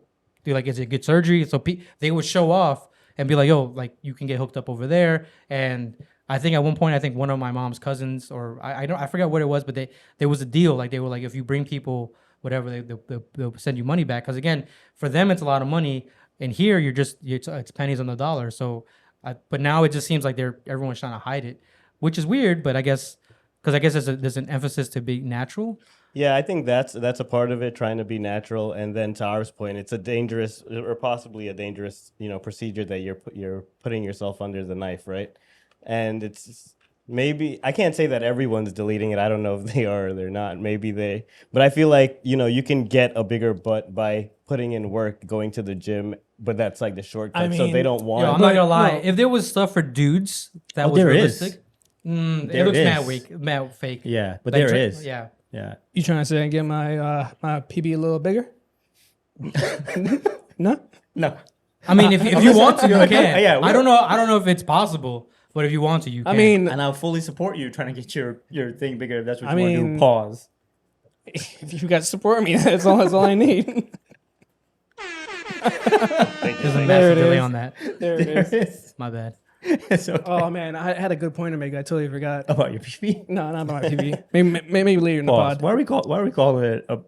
Speaker 3: do like, is it good surgery? So they would show off and be like, yo, like you can get hooked up over there. And I think at one point, I think one of my mom's cousins, or I forget what it was, but there was a deal. Like they were like, if you bring people, whatever, they'll send you money back. Because again, for them it's a lot of money, and here it's pennies on the dollar. So, but now it just seems like everyone's trying to hide it, which is weird. But I guess there's an emphasis to be natural.
Speaker 4: Yeah, I think that's a part of it, trying to be natural. And then to Arif's point, it's a dangerous or possibly a dangerous, procedure that you're putting yourself under the knife, right? And it's maybe, I can't say that everyone's deleting it. I don't know if they are or they're not. But I feel like, you can get a bigger butt by putting in work, going to the gym, but that's like the shortcut.
Speaker 2: I
Speaker 4: So
Speaker 2: mean,
Speaker 4: they don't
Speaker 3: Yo,
Speaker 4: want.
Speaker 3: I'm not gonna lie.
Speaker 2: no.
Speaker 3: If there was stuff for dudes that was
Speaker 1: there is.
Speaker 3: realistic, it
Speaker 1: There
Speaker 3: looks
Speaker 1: is.
Speaker 3: mad fake.
Speaker 1: Yeah, but
Speaker 3: Like,
Speaker 1: there is.
Speaker 3: Yeah.
Speaker 1: Yeah.
Speaker 2: You trying to say I get my my PB a little bigger? No.
Speaker 1: No.
Speaker 3: I mean, if you want to, you can.
Speaker 1: Yeah,
Speaker 3: I don't know if it's possible, but if you want to, you can.
Speaker 2: I mean,
Speaker 1: And I'll fully support you trying to get your thing bigger if that's what
Speaker 2: I
Speaker 1: you want to
Speaker 2: mean-
Speaker 1: do. Pause.
Speaker 2: if you guys support me, that's all I need.
Speaker 4: Thank you,
Speaker 3: there's a
Speaker 4: thank you.
Speaker 3: massive
Speaker 2: There it
Speaker 3: delay
Speaker 2: is.
Speaker 3: on that.
Speaker 2: There it is.
Speaker 3: My bad.
Speaker 1: It's okay.
Speaker 2: Oh man, I had a good point to make. I totally forgot.
Speaker 1: About your PP.
Speaker 2: No, not about my PB. Maybe later in the
Speaker 1: Pause.
Speaker 2: pod.
Speaker 1: Why are we calling it a?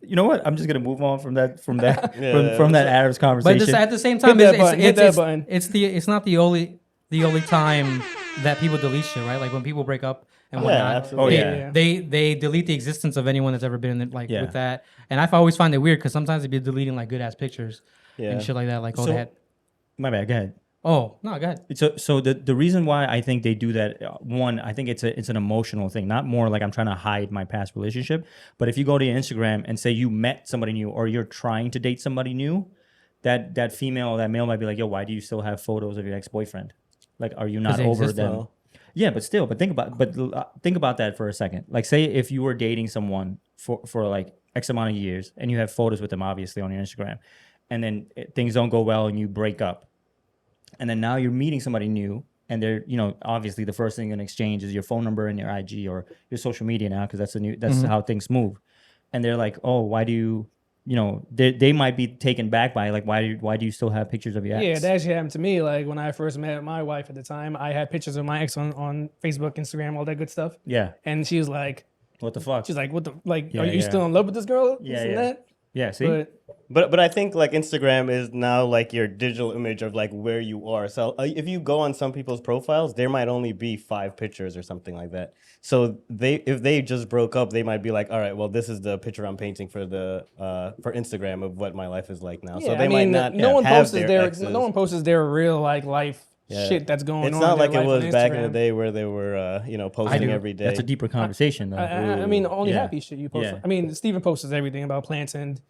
Speaker 1: You know what? I'm just gonna move on from that
Speaker 4: Yeah,
Speaker 1: from that Arab's
Speaker 3: But
Speaker 1: conversation.
Speaker 3: at the same time,
Speaker 2: that button, hit that button.
Speaker 3: it's not the only time that people delete shit, right? Like when people break up and
Speaker 4: Yeah,
Speaker 3: whatnot,
Speaker 4: absolutely.
Speaker 1: Oh, yeah.
Speaker 3: they delete the existence of anyone that's ever been in like
Speaker 1: Yeah.
Speaker 3: with that. And I always find it weird because sometimes they'd be deleting like good ass pictures
Speaker 4: Yeah.
Speaker 3: and shit like that. Like, oh,
Speaker 1: So-
Speaker 3: they had,
Speaker 1: My bad. Go ahead.
Speaker 3: oh no, go ahead.
Speaker 1: So the reason why I think they do that, one, I think it's an emotional thing, not more like I'm trying to hide my past relationship. But if you go to your Instagram and say you met somebody new or you're trying to date somebody new, that female or that male might be like, yo, why do you still have photos of your ex-boyfriend? Like, are you not
Speaker 3: they
Speaker 1: over
Speaker 3: exist
Speaker 1: them?
Speaker 3: now.
Speaker 1: Yeah, but still, think about that for a second. Like, say if you were dating someone for like X amount of years and you have photos with them, obviously on your Instagram, and then things don't go well and you break up. And then now you're meeting somebody new, and they're, obviously the first thing you're gonna exchange is your phone number and your IG or your social media now, because that's how things move. And they're like, oh, why do you, they might be taken back by like, why do you still have pictures of your ex?
Speaker 2: Yeah, that actually happened to me. Like when I first met my wife at the time, I had pictures of my ex on Facebook, Instagram, all that good stuff.
Speaker 1: Yeah.
Speaker 2: And she was like,
Speaker 1: What the fuck?
Speaker 2: She's like, what the like?
Speaker 1: Yeah,
Speaker 2: are you
Speaker 1: yeah.
Speaker 2: still in love with this girl?
Speaker 1: Yeah,
Speaker 2: This and
Speaker 1: yeah.
Speaker 2: that?
Speaker 1: Yeah, see?
Speaker 2: But
Speaker 4: But I think like Instagram is now like your digital image of like where you are. So if you go on some people's profiles, there might only be 5 pictures or something like that. So if they just broke up, they might be like, all right, well, this is the picture I'm painting for the for Instagram of what my life is like now.
Speaker 2: yeah,
Speaker 4: so they
Speaker 2: I mean,
Speaker 4: might not
Speaker 2: no one
Speaker 4: have
Speaker 2: posts
Speaker 4: their
Speaker 2: their
Speaker 4: exes.
Speaker 2: no one posts their real like life
Speaker 4: Yeah.
Speaker 2: shit that's going on.
Speaker 4: It's not
Speaker 2: in their
Speaker 4: like it
Speaker 2: life on
Speaker 4: was back in the
Speaker 2: Instagram.
Speaker 4: day where they were posting
Speaker 3: do.
Speaker 4: every day.
Speaker 1: That's a deeper conversation, though.
Speaker 2: I mean, only
Speaker 1: Yeah.
Speaker 2: happy shit you post.
Speaker 1: Yeah.
Speaker 2: I mean, Steven posts everything about plants and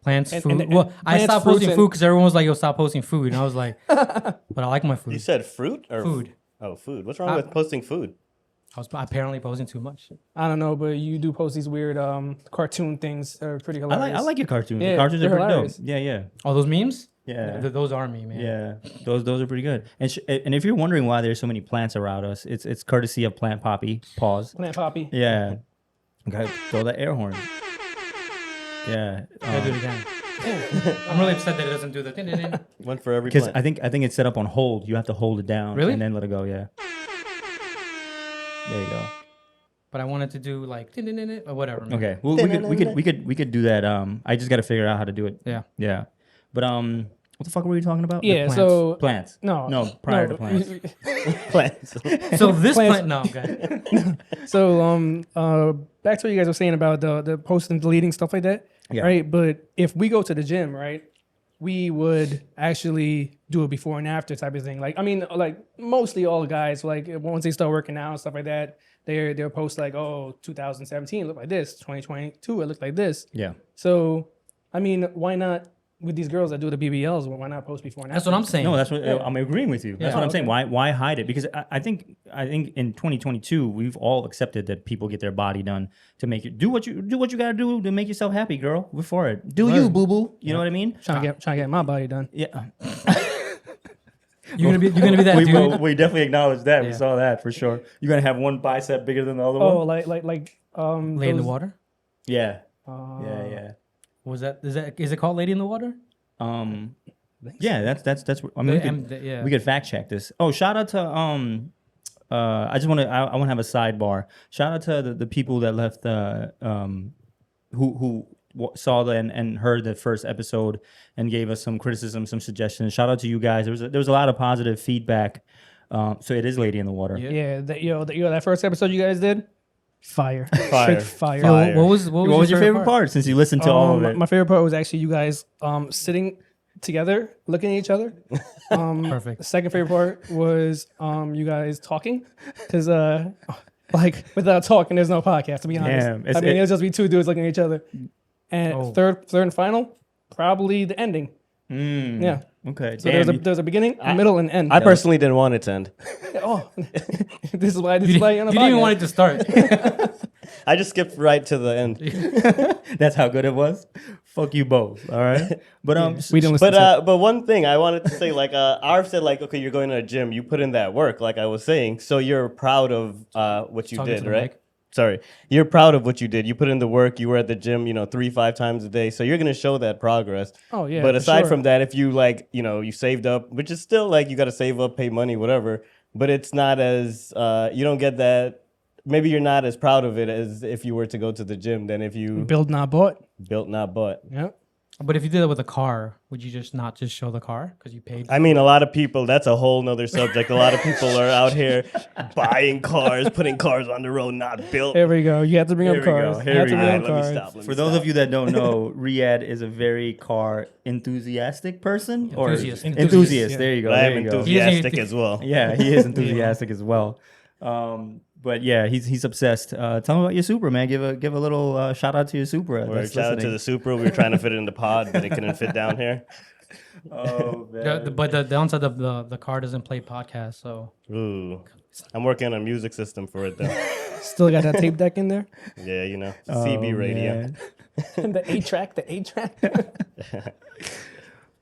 Speaker 3: Plants,
Speaker 2: And-
Speaker 3: food.
Speaker 2: and
Speaker 3: Well, I
Speaker 2: plants,
Speaker 3: stopped
Speaker 2: fruits,
Speaker 3: posting
Speaker 2: and-
Speaker 3: food because everyone was like, "Yo, stop posting food," and I was like, "But I like my
Speaker 4: You
Speaker 3: food."
Speaker 4: said fruit or
Speaker 3: Food.
Speaker 4: Oh, food. What's wrong with posting food?
Speaker 3: I was apparently posting too much.
Speaker 2: I don't know, but you do post these weird cartoon things that are pretty
Speaker 1: I
Speaker 2: hilarious.
Speaker 1: like your cartoons.
Speaker 2: Yeah,
Speaker 1: the cartoons are
Speaker 2: they're
Speaker 1: pretty
Speaker 2: hilarious.
Speaker 1: dope. Yeah.
Speaker 3: All those memes.
Speaker 1: Yeah.
Speaker 3: Those are me, man.
Speaker 1: Yeah, those are pretty good. And if you're wondering why there's so many plants around us, it's courtesy of Plant Poppy. Pause.
Speaker 2: Plant Poppy.
Speaker 1: Yeah. Okay, throw that air horn. Yeah.
Speaker 3: Gotta do it again. I'm really upset that it doesn't do the. din-din-din.
Speaker 4: One for every
Speaker 1: Because
Speaker 4: plant.
Speaker 1: I think it's set up on hold. You have to hold it down
Speaker 3: Really?
Speaker 1: and then let it go. Yeah. There you go.
Speaker 3: But I wanted to do like din-din-din-din, or whatever. Man.
Speaker 1: Okay. Well, we could do that. I just got to figure out how to do it.
Speaker 3: Yeah.
Speaker 1: Yeah. But what the fuck were we talking about? The
Speaker 2: Yeah,
Speaker 1: plants.
Speaker 2: so-
Speaker 1: plants.
Speaker 2: No,
Speaker 1: prior
Speaker 2: no,
Speaker 1: to plants.
Speaker 4: plants.
Speaker 3: So this
Speaker 2: Plants-
Speaker 3: plant, no, okay.
Speaker 2: So back to what you guys were saying about the posting, deleting stuff like that,
Speaker 1: Yeah.
Speaker 2: right? But if we go to the gym, right, we would actually do a before and after type of thing. Like, I mean, like mostly all the guys, like once they start working out and stuff like that, they'll post like, oh, 2017 looked like this, 2022 it looked like this.
Speaker 1: Yeah.
Speaker 2: So, I mean, why not with these girls that do the BBLs? Why not post before and
Speaker 3: That's
Speaker 2: after?
Speaker 3: what I'm saying.
Speaker 1: No, that's what I'm agreeing with you. That's
Speaker 3: Yeah.
Speaker 1: what I'm
Speaker 2: Oh,
Speaker 1: saying.
Speaker 2: okay.
Speaker 1: Why hide it? Because I think in 2022 we've all accepted that people get their body done to make it do what you got to do to make yourself happy, girl. We're for it. Do you, boo boo? You know what I mean?
Speaker 2: trying to get my body done.
Speaker 1: Yeah.
Speaker 3: You're gonna be that dude.
Speaker 1: we definitely acknowledge that. We
Speaker 3: Yeah.
Speaker 1: saw that for sure. You're gonna have one bicep bigger than the other
Speaker 2: Oh,
Speaker 1: one.
Speaker 2: like
Speaker 3: Lay in the
Speaker 2: those-
Speaker 3: water.
Speaker 1: Yeah.
Speaker 2: uh,
Speaker 1: Yeah.
Speaker 3: Was that? Is it called Lady in the Water?
Speaker 1: Yeah. That's. I mean,
Speaker 3: Yeah.
Speaker 1: we could fact check this. Oh, shout out to I just want to I want to have a sidebar. Shout out to the people that left who saw and heard the first episode and gave us some criticism, some suggestions. Shout out to you guys. There was a lot of positive feedback. So it is Lady in the Water.
Speaker 3: Yeah.
Speaker 2: Yeah, that first episode you guys did, fire,
Speaker 4: Fire.
Speaker 2: Straight fire.
Speaker 3: Yo,
Speaker 4: Fire.
Speaker 3: what was
Speaker 1: What was your favorite part since you listened to all of it?
Speaker 2: My favorite part was actually you guys sitting together, looking at each other.
Speaker 3: Perfect.
Speaker 2: The second favorite part was you guys talking, because like without talking, there's no podcast. To be honest,
Speaker 1: Damn,
Speaker 2: I mean it'll just be two dudes looking at each other. And
Speaker 3: Oh.
Speaker 2: third and final, probably the ending. Yeah.
Speaker 1: Okay.
Speaker 2: So
Speaker 1: Damn,
Speaker 2: there's a beginning, a middle, and end.
Speaker 4: I personally didn't want it to end.
Speaker 2: Oh, this is why
Speaker 3: You
Speaker 2: you're on a
Speaker 3: didn't even
Speaker 2: podcast.
Speaker 3: want it to start.
Speaker 4: I just skipped right to the end.
Speaker 1: that's how good it was. Fuck you both. All right. But
Speaker 2: We didn't listen to
Speaker 4: But one thing I wanted to say, like Arif said, like, okay, you're going to a gym, you put in that work, like I was saying, so you're proud of what you
Speaker 3: Talking to
Speaker 4: did,
Speaker 3: the
Speaker 4: right?
Speaker 3: mic.
Speaker 4: Sorry, you're proud of what you did. You put in the work. You were at the gym, 3-5 times a day, so you're gonna show that progress.
Speaker 2: Oh, yeah,
Speaker 4: But
Speaker 2: for
Speaker 4: aside
Speaker 2: sure.
Speaker 4: from that, if you like, you saved up, which is still like you got to save up, pay money, whatever. But it's not as you don't get that. Maybe you're not as proud of it as if you were to go to the gym than if you
Speaker 2: Build not bought.
Speaker 4: built not bought.
Speaker 2: Yep.
Speaker 3: But if you did it with a car, would you just not just show the car because you paid?
Speaker 4: I mean, a lot of people, that's a whole nother subject. A lot of people are out here buying cars, putting cars on the road, not built.
Speaker 2: There we go. You have to bring
Speaker 1: Here
Speaker 2: up
Speaker 1: we
Speaker 2: cars.
Speaker 1: go.
Speaker 2: You
Speaker 1: Here
Speaker 2: have
Speaker 1: we
Speaker 2: to
Speaker 1: go.
Speaker 2: bring
Speaker 4: All
Speaker 2: up
Speaker 4: right, let me
Speaker 2: cars.
Speaker 4: stop.
Speaker 1: for those of you that don't know, Riyadh is a very car enthusiastic person.
Speaker 3: Enthusiast.
Speaker 1: Or
Speaker 2: Enthusiast,
Speaker 1: enthusiast.
Speaker 2: yeah.
Speaker 1: There you go.
Speaker 4: But I am
Speaker 1: There you go.
Speaker 4: enthusiastic as well.
Speaker 1: Yeah, he is enthusiastic as well. But yeah, he's obsessed. Tell him about your Supra, man. Give a little shout out to your Supra.
Speaker 4: Or
Speaker 1: that's
Speaker 4: shout out to the
Speaker 1: listening.
Speaker 4: Supra. We were trying to fit it in the pod, but it couldn't fit down here.
Speaker 1: Oh man.
Speaker 3: But the downside of the car doesn't play podcast, so
Speaker 4: Ooh. I'm working on a music system for it, though.
Speaker 2: Still got that tape deck in there.
Speaker 4: Yeah,
Speaker 1: Oh,
Speaker 4: CB radio.
Speaker 1: man.
Speaker 2: The 8-track, the 8-track.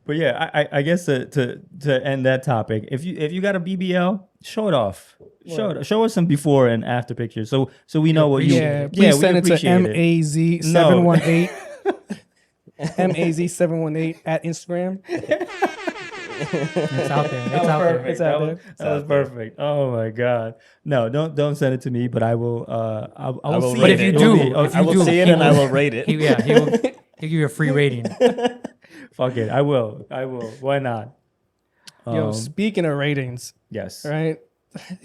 Speaker 1: But yeah, I guess to end that topic, if you got a BBL, show it off. Show us some before and after pictures, so we know what you.
Speaker 2: Yeah, please
Speaker 1: we
Speaker 2: send it to
Speaker 1: appreciate it.
Speaker 2: MAZ718. MAZ718 at Instagram.
Speaker 3: It's out there.
Speaker 1: That
Speaker 3: It's
Speaker 1: was
Speaker 3: out there.
Speaker 1: perfect.
Speaker 2: It's out
Speaker 1: That was perfect. Oh my god. No, don't send it to me. But I will. I
Speaker 4: will
Speaker 1: will see
Speaker 3: But
Speaker 1: it.
Speaker 3: if you
Speaker 1: It'll
Speaker 3: do,
Speaker 1: be-
Speaker 3: if
Speaker 4: I
Speaker 3: you
Speaker 4: will
Speaker 3: do,
Speaker 4: see it
Speaker 3: he
Speaker 4: and I
Speaker 3: will-
Speaker 4: will rate it.
Speaker 3: He'll give you a free rating.
Speaker 1: fuck it. I will. Why not?
Speaker 2: Yo, speaking of ratings,
Speaker 1: Yes.
Speaker 2: right?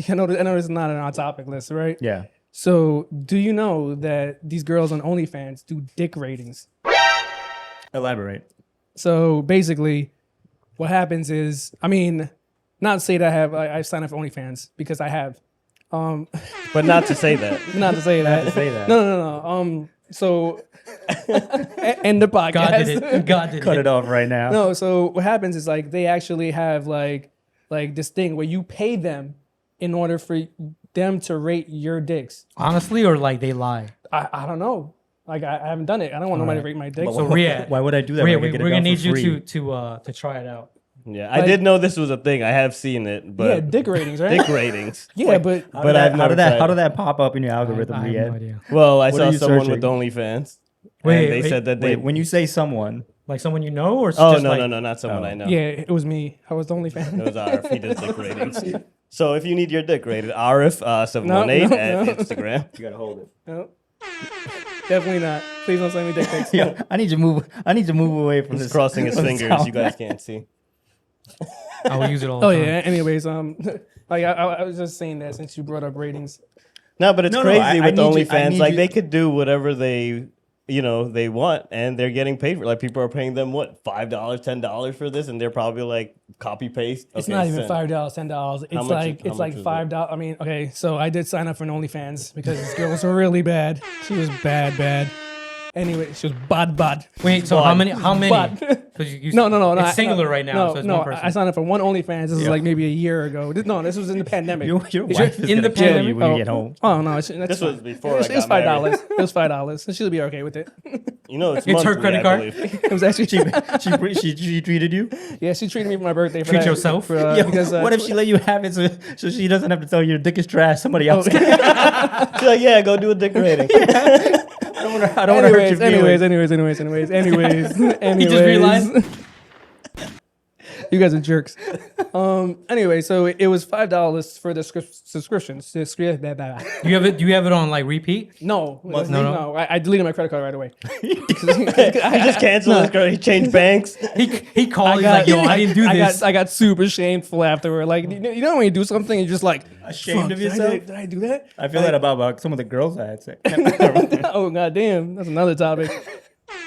Speaker 2: I know this is not on our topic list, right?
Speaker 1: Yeah.
Speaker 2: So, do you know that these girls on OnlyFans do dick ratings?
Speaker 1: Elaborate.
Speaker 2: So basically, what happens is, I mean, not to say that I've signed up for OnlyFans because I have.
Speaker 4: But not to say that.
Speaker 2: Not to say that.
Speaker 1: to say that.
Speaker 2: No. So, end the podcast.
Speaker 3: God did it. God did
Speaker 1: Cut
Speaker 3: it.
Speaker 1: it off right now.
Speaker 2: No, so what happens is like they actually have like this thing where you pay them in order for them to rate your dicks.
Speaker 3: Honestly, or like they lie.
Speaker 2: I don't know. Like I haven't done it. I don't want nobody to rate my dick.
Speaker 3: So Riyadh,
Speaker 1: Why would I do that?
Speaker 3: Riyadh,
Speaker 1: when I could get it
Speaker 3: we're
Speaker 1: done
Speaker 3: gonna need
Speaker 1: for
Speaker 3: you
Speaker 1: free?
Speaker 3: to try it out.
Speaker 4: Yeah, I did know this was a thing. I have seen it,
Speaker 2: Yeah,
Speaker 4: but
Speaker 2: dick ratings, right?
Speaker 4: dick ratings.
Speaker 2: Yeah, but
Speaker 1: How
Speaker 4: But
Speaker 1: did that,
Speaker 4: I've
Speaker 1: how
Speaker 4: never
Speaker 1: did that
Speaker 4: tried
Speaker 1: how
Speaker 4: it.
Speaker 1: did that pop up in your algorithm?
Speaker 3: I have
Speaker 1: Riyadh?
Speaker 3: no idea.
Speaker 4: Well, I
Speaker 1: What
Speaker 4: saw
Speaker 1: are you
Speaker 4: someone
Speaker 1: searching?
Speaker 4: with OnlyFans.
Speaker 3: Wait,
Speaker 4: and they
Speaker 3: wait,
Speaker 4: said that they.
Speaker 1: Wait, when you say someone,
Speaker 3: Like someone you know, or
Speaker 4: Oh
Speaker 3: just
Speaker 4: no,
Speaker 3: like,
Speaker 4: no, not someone I know.
Speaker 2: yeah, it was me. I was the only fan.
Speaker 4: It was Arif. He does dick ratings. So if you need your dick rated, Arif 718
Speaker 2: No,
Speaker 4: at
Speaker 2: no.
Speaker 4: Instagram.
Speaker 1: you gotta hold it.
Speaker 2: No. Definitely not. Please don't send me dick pics.
Speaker 1: Yeah, I need to move away from
Speaker 4: He's
Speaker 1: this.
Speaker 4: crossing his
Speaker 1: from this
Speaker 4: fingers. You
Speaker 1: topic.
Speaker 4: guys can't see.
Speaker 3: I will use it all the
Speaker 2: Oh
Speaker 3: time.
Speaker 2: yeah. Anyways, like I was just saying that since you brought up ratings.
Speaker 4: No, but it's
Speaker 1: No,
Speaker 4: crazy
Speaker 1: I
Speaker 4: with
Speaker 1: need you- I
Speaker 4: OnlyFans.
Speaker 1: need
Speaker 4: Like
Speaker 1: you-
Speaker 4: they could do whatever they they want, and they're getting paid for. Like people are paying them what $5, $10 for this, and they're probably like copy paste.
Speaker 2: It's
Speaker 4: Okay,
Speaker 2: not even
Speaker 4: send.
Speaker 2: $5, $10. It's
Speaker 4: much-
Speaker 2: like
Speaker 4: how
Speaker 2: it's
Speaker 4: much
Speaker 2: like
Speaker 4: is it?
Speaker 2: $5. I mean, okay, so I did sign up for an OnlyFans because this girl was really bad. She was bad. Anyway, she was bad.
Speaker 3: Wait, so how many? How many?
Speaker 2: Bad.
Speaker 3: 'Cause you,
Speaker 2: No.
Speaker 3: It's singular right now,
Speaker 2: No,
Speaker 3: so it's
Speaker 2: no.
Speaker 3: one person.
Speaker 2: I signed up for one OnlyFans. This was like maybe a year ago. This was in the pandemic.
Speaker 1: Your
Speaker 2: Is
Speaker 1: wife is
Speaker 3: in
Speaker 1: gonna
Speaker 3: the
Speaker 1: kill
Speaker 3: pandemic?
Speaker 1: you when you get home.
Speaker 2: Oh no, that's
Speaker 4: This
Speaker 2: fine.
Speaker 4: was before
Speaker 2: It
Speaker 4: I
Speaker 2: was
Speaker 4: got
Speaker 2: $5.
Speaker 4: married.
Speaker 2: It was $5, so she'll be okay with it.
Speaker 4: It's
Speaker 3: It's her
Speaker 4: monthly,
Speaker 3: credit
Speaker 4: I
Speaker 3: card?
Speaker 4: believe.
Speaker 2: It was actually
Speaker 1: She treated you.
Speaker 2: yeah. She treated me for my birthday. For
Speaker 3: Treat
Speaker 2: that,
Speaker 3: yourself?
Speaker 2: for,
Speaker 1: Yo,
Speaker 2: because,
Speaker 1: what if she let you have it so she doesn't have to tell you your dick is trash? Somebody else. can.
Speaker 4: She's like, yeah, go do a dick rating.
Speaker 1: I don't want to hurt your feelings.
Speaker 2: Anyways.
Speaker 3: He just realized.
Speaker 2: You guys are jerks. Anyway, so it was $5 for the subscription.
Speaker 3: Do you have it on like repeat?
Speaker 2: No,
Speaker 3: no.
Speaker 2: I deleted my credit card right away.
Speaker 4: He just canceled his credit. He changed banks.
Speaker 3: He called. He's like, yo, I didn't do this.
Speaker 2: I got super shameful afterward. Like you know when you do something, you're just like
Speaker 1: Ashamed of
Speaker 2: "Fuck,
Speaker 1: yourself?
Speaker 2: Did I do that?
Speaker 1: I feel that about some of the girls I had sex.
Speaker 2: Oh goddamn, that's another topic.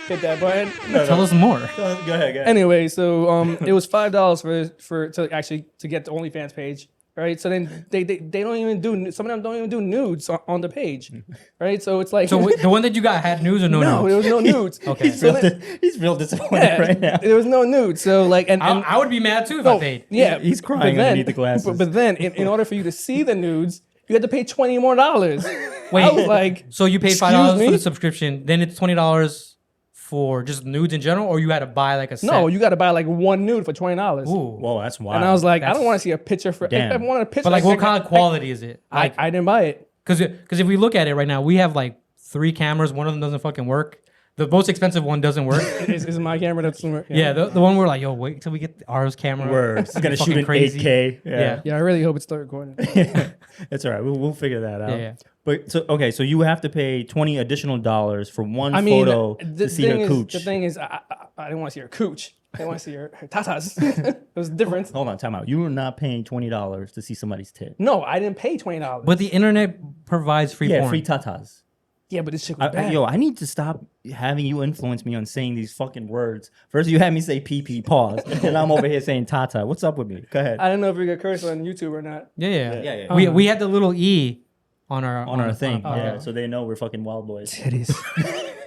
Speaker 2: Hit that button.
Speaker 3: Tell us more.
Speaker 1: Go ahead.
Speaker 2: Anyway, so it was $5 for to actually to get the OnlyFans page, right? So then they don't even do, some of them don't even do nudes on the page, right? So it's like
Speaker 3: So the one that you got had news or no?
Speaker 2: no, there was no nudes.
Speaker 3: Okay.
Speaker 1: He's real disappointed
Speaker 2: Yeah,
Speaker 1: right now.
Speaker 2: there was no nudes. So like and
Speaker 3: I would be mad too if I paid.
Speaker 2: yeah,
Speaker 1: He's crying
Speaker 2: but then-
Speaker 1: underneath the glasses.
Speaker 2: But then in order for you to see the nudes, you had to pay $20 more.
Speaker 3: Wait,
Speaker 2: I was like,
Speaker 3: so you paid $5
Speaker 2: Excuse
Speaker 3: for
Speaker 2: me?
Speaker 3: the subscription, then it's $20 for just nudes in general, or you had to buy like a set?
Speaker 2: no, you got to buy like one nude for $20.
Speaker 3: Ooh.
Speaker 1: Whoa, that's wild.
Speaker 2: And I was like, I
Speaker 3: That's-
Speaker 2: don't want to see a picture for. If I
Speaker 1: Damn.
Speaker 2: wanted a picture,
Speaker 3: But like,
Speaker 2: I
Speaker 3: what
Speaker 2: said,
Speaker 3: kind of quality is it? Like,
Speaker 2: I didn't buy it.
Speaker 3: because if we look at it right now, we have like 3 cameras. One of them doesn't fucking work. The most expensive one doesn't work.
Speaker 2: Is my camera that's
Speaker 3: Yeah, the one we're like, yo, wait till we get ours camera.
Speaker 1: Word. It's gonna
Speaker 3: Fucking
Speaker 1: shoot in
Speaker 3: crazy.
Speaker 1: 8K.
Speaker 3: Yeah.
Speaker 2: Yeah, I really hope it's still recording.
Speaker 1: It's all right. We'll figure that out.
Speaker 3: Yeah.
Speaker 1: But so okay, so you have to pay $20 additional for one
Speaker 2: I mean,
Speaker 1: photo
Speaker 2: the
Speaker 1: to see her
Speaker 2: thing is,
Speaker 1: cooch.
Speaker 2: the thing is, I didn't want to see her cooch. I didn't want to see her tatas. It was different.
Speaker 1: Hold on, time out. You are not paying $20 to see somebody's tit.
Speaker 2: No, I didn't pay $20.
Speaker 3: But the internet provides free
Speaker 1: Yeah,
Speaker 3: porn.
Speaker 1: free tatas.
Speaker 2: yeah, but this shit was bad.
Speaker 1: Yo, I need to stop having you influence me on saying these fucking words. First, you had me say PP, pause, and I'm over here saying tata. What's up with me? Go ahead.
Speaker 2: I don't know if we could curse on YouTube or not.
Speaker 3: Yeah. We had the little E on our
Speaker 1: on our thing,
Speaker 3: on-
Speaker 1: yeah, so they know we're fucking wild boys.
Speaker 2: Titties.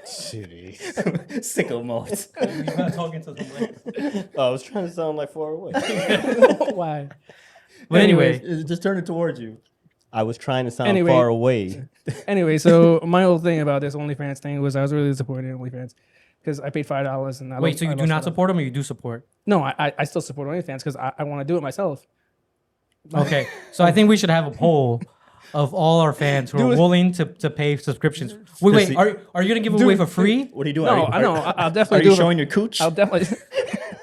Speaker 4: Shitty.
Speaker 1: Sicko modes.
Speaker 3: You're not talking to the
Speaker 4: Oh, I was trying to sound like far away.
Speaker 2: Why?
Speaker 3: But anyway,
Speaker 1: just turn it towards you.
Speaker 4: I was trying to sound
Speaker 2: Anyway.
Speaker 4: far away.
Speaker 2: Anyway, so my whole thing about this OnlyFans thing was I was really disappointed in OnlyFans because I paid $5 and I
Speaker 3: wait,
Speaker 2: lost-
Speaker 3: so you
Speaker 2: I
Speaker 3: do
Speaker 2: lost
Speaker 3: not
Speaker 2: $5.
Speaker 3: support them or you do support?
Speaker 2: No, I still support OnlyFans because I want to do it myself.
Speaker 3: Okay, so I think we should have a poll of all our fans who are
Speaker 2: Dude.
Speaker 3: willing to pay subscriptions. Wait,
Speaker 1: see-
Speaker 3: are you gonna give away for free?
Speaker 1: What are you doing?
Speaker 2: No,
Speaker 1: Are
Speaker 2: I know. I'll definitely
Speaker 1: Are
Speaker 2: do
Speaker 1: you
Speaker 2: it.
Speaker 1: showing your cooch?
Speaker 2: I'll definitely.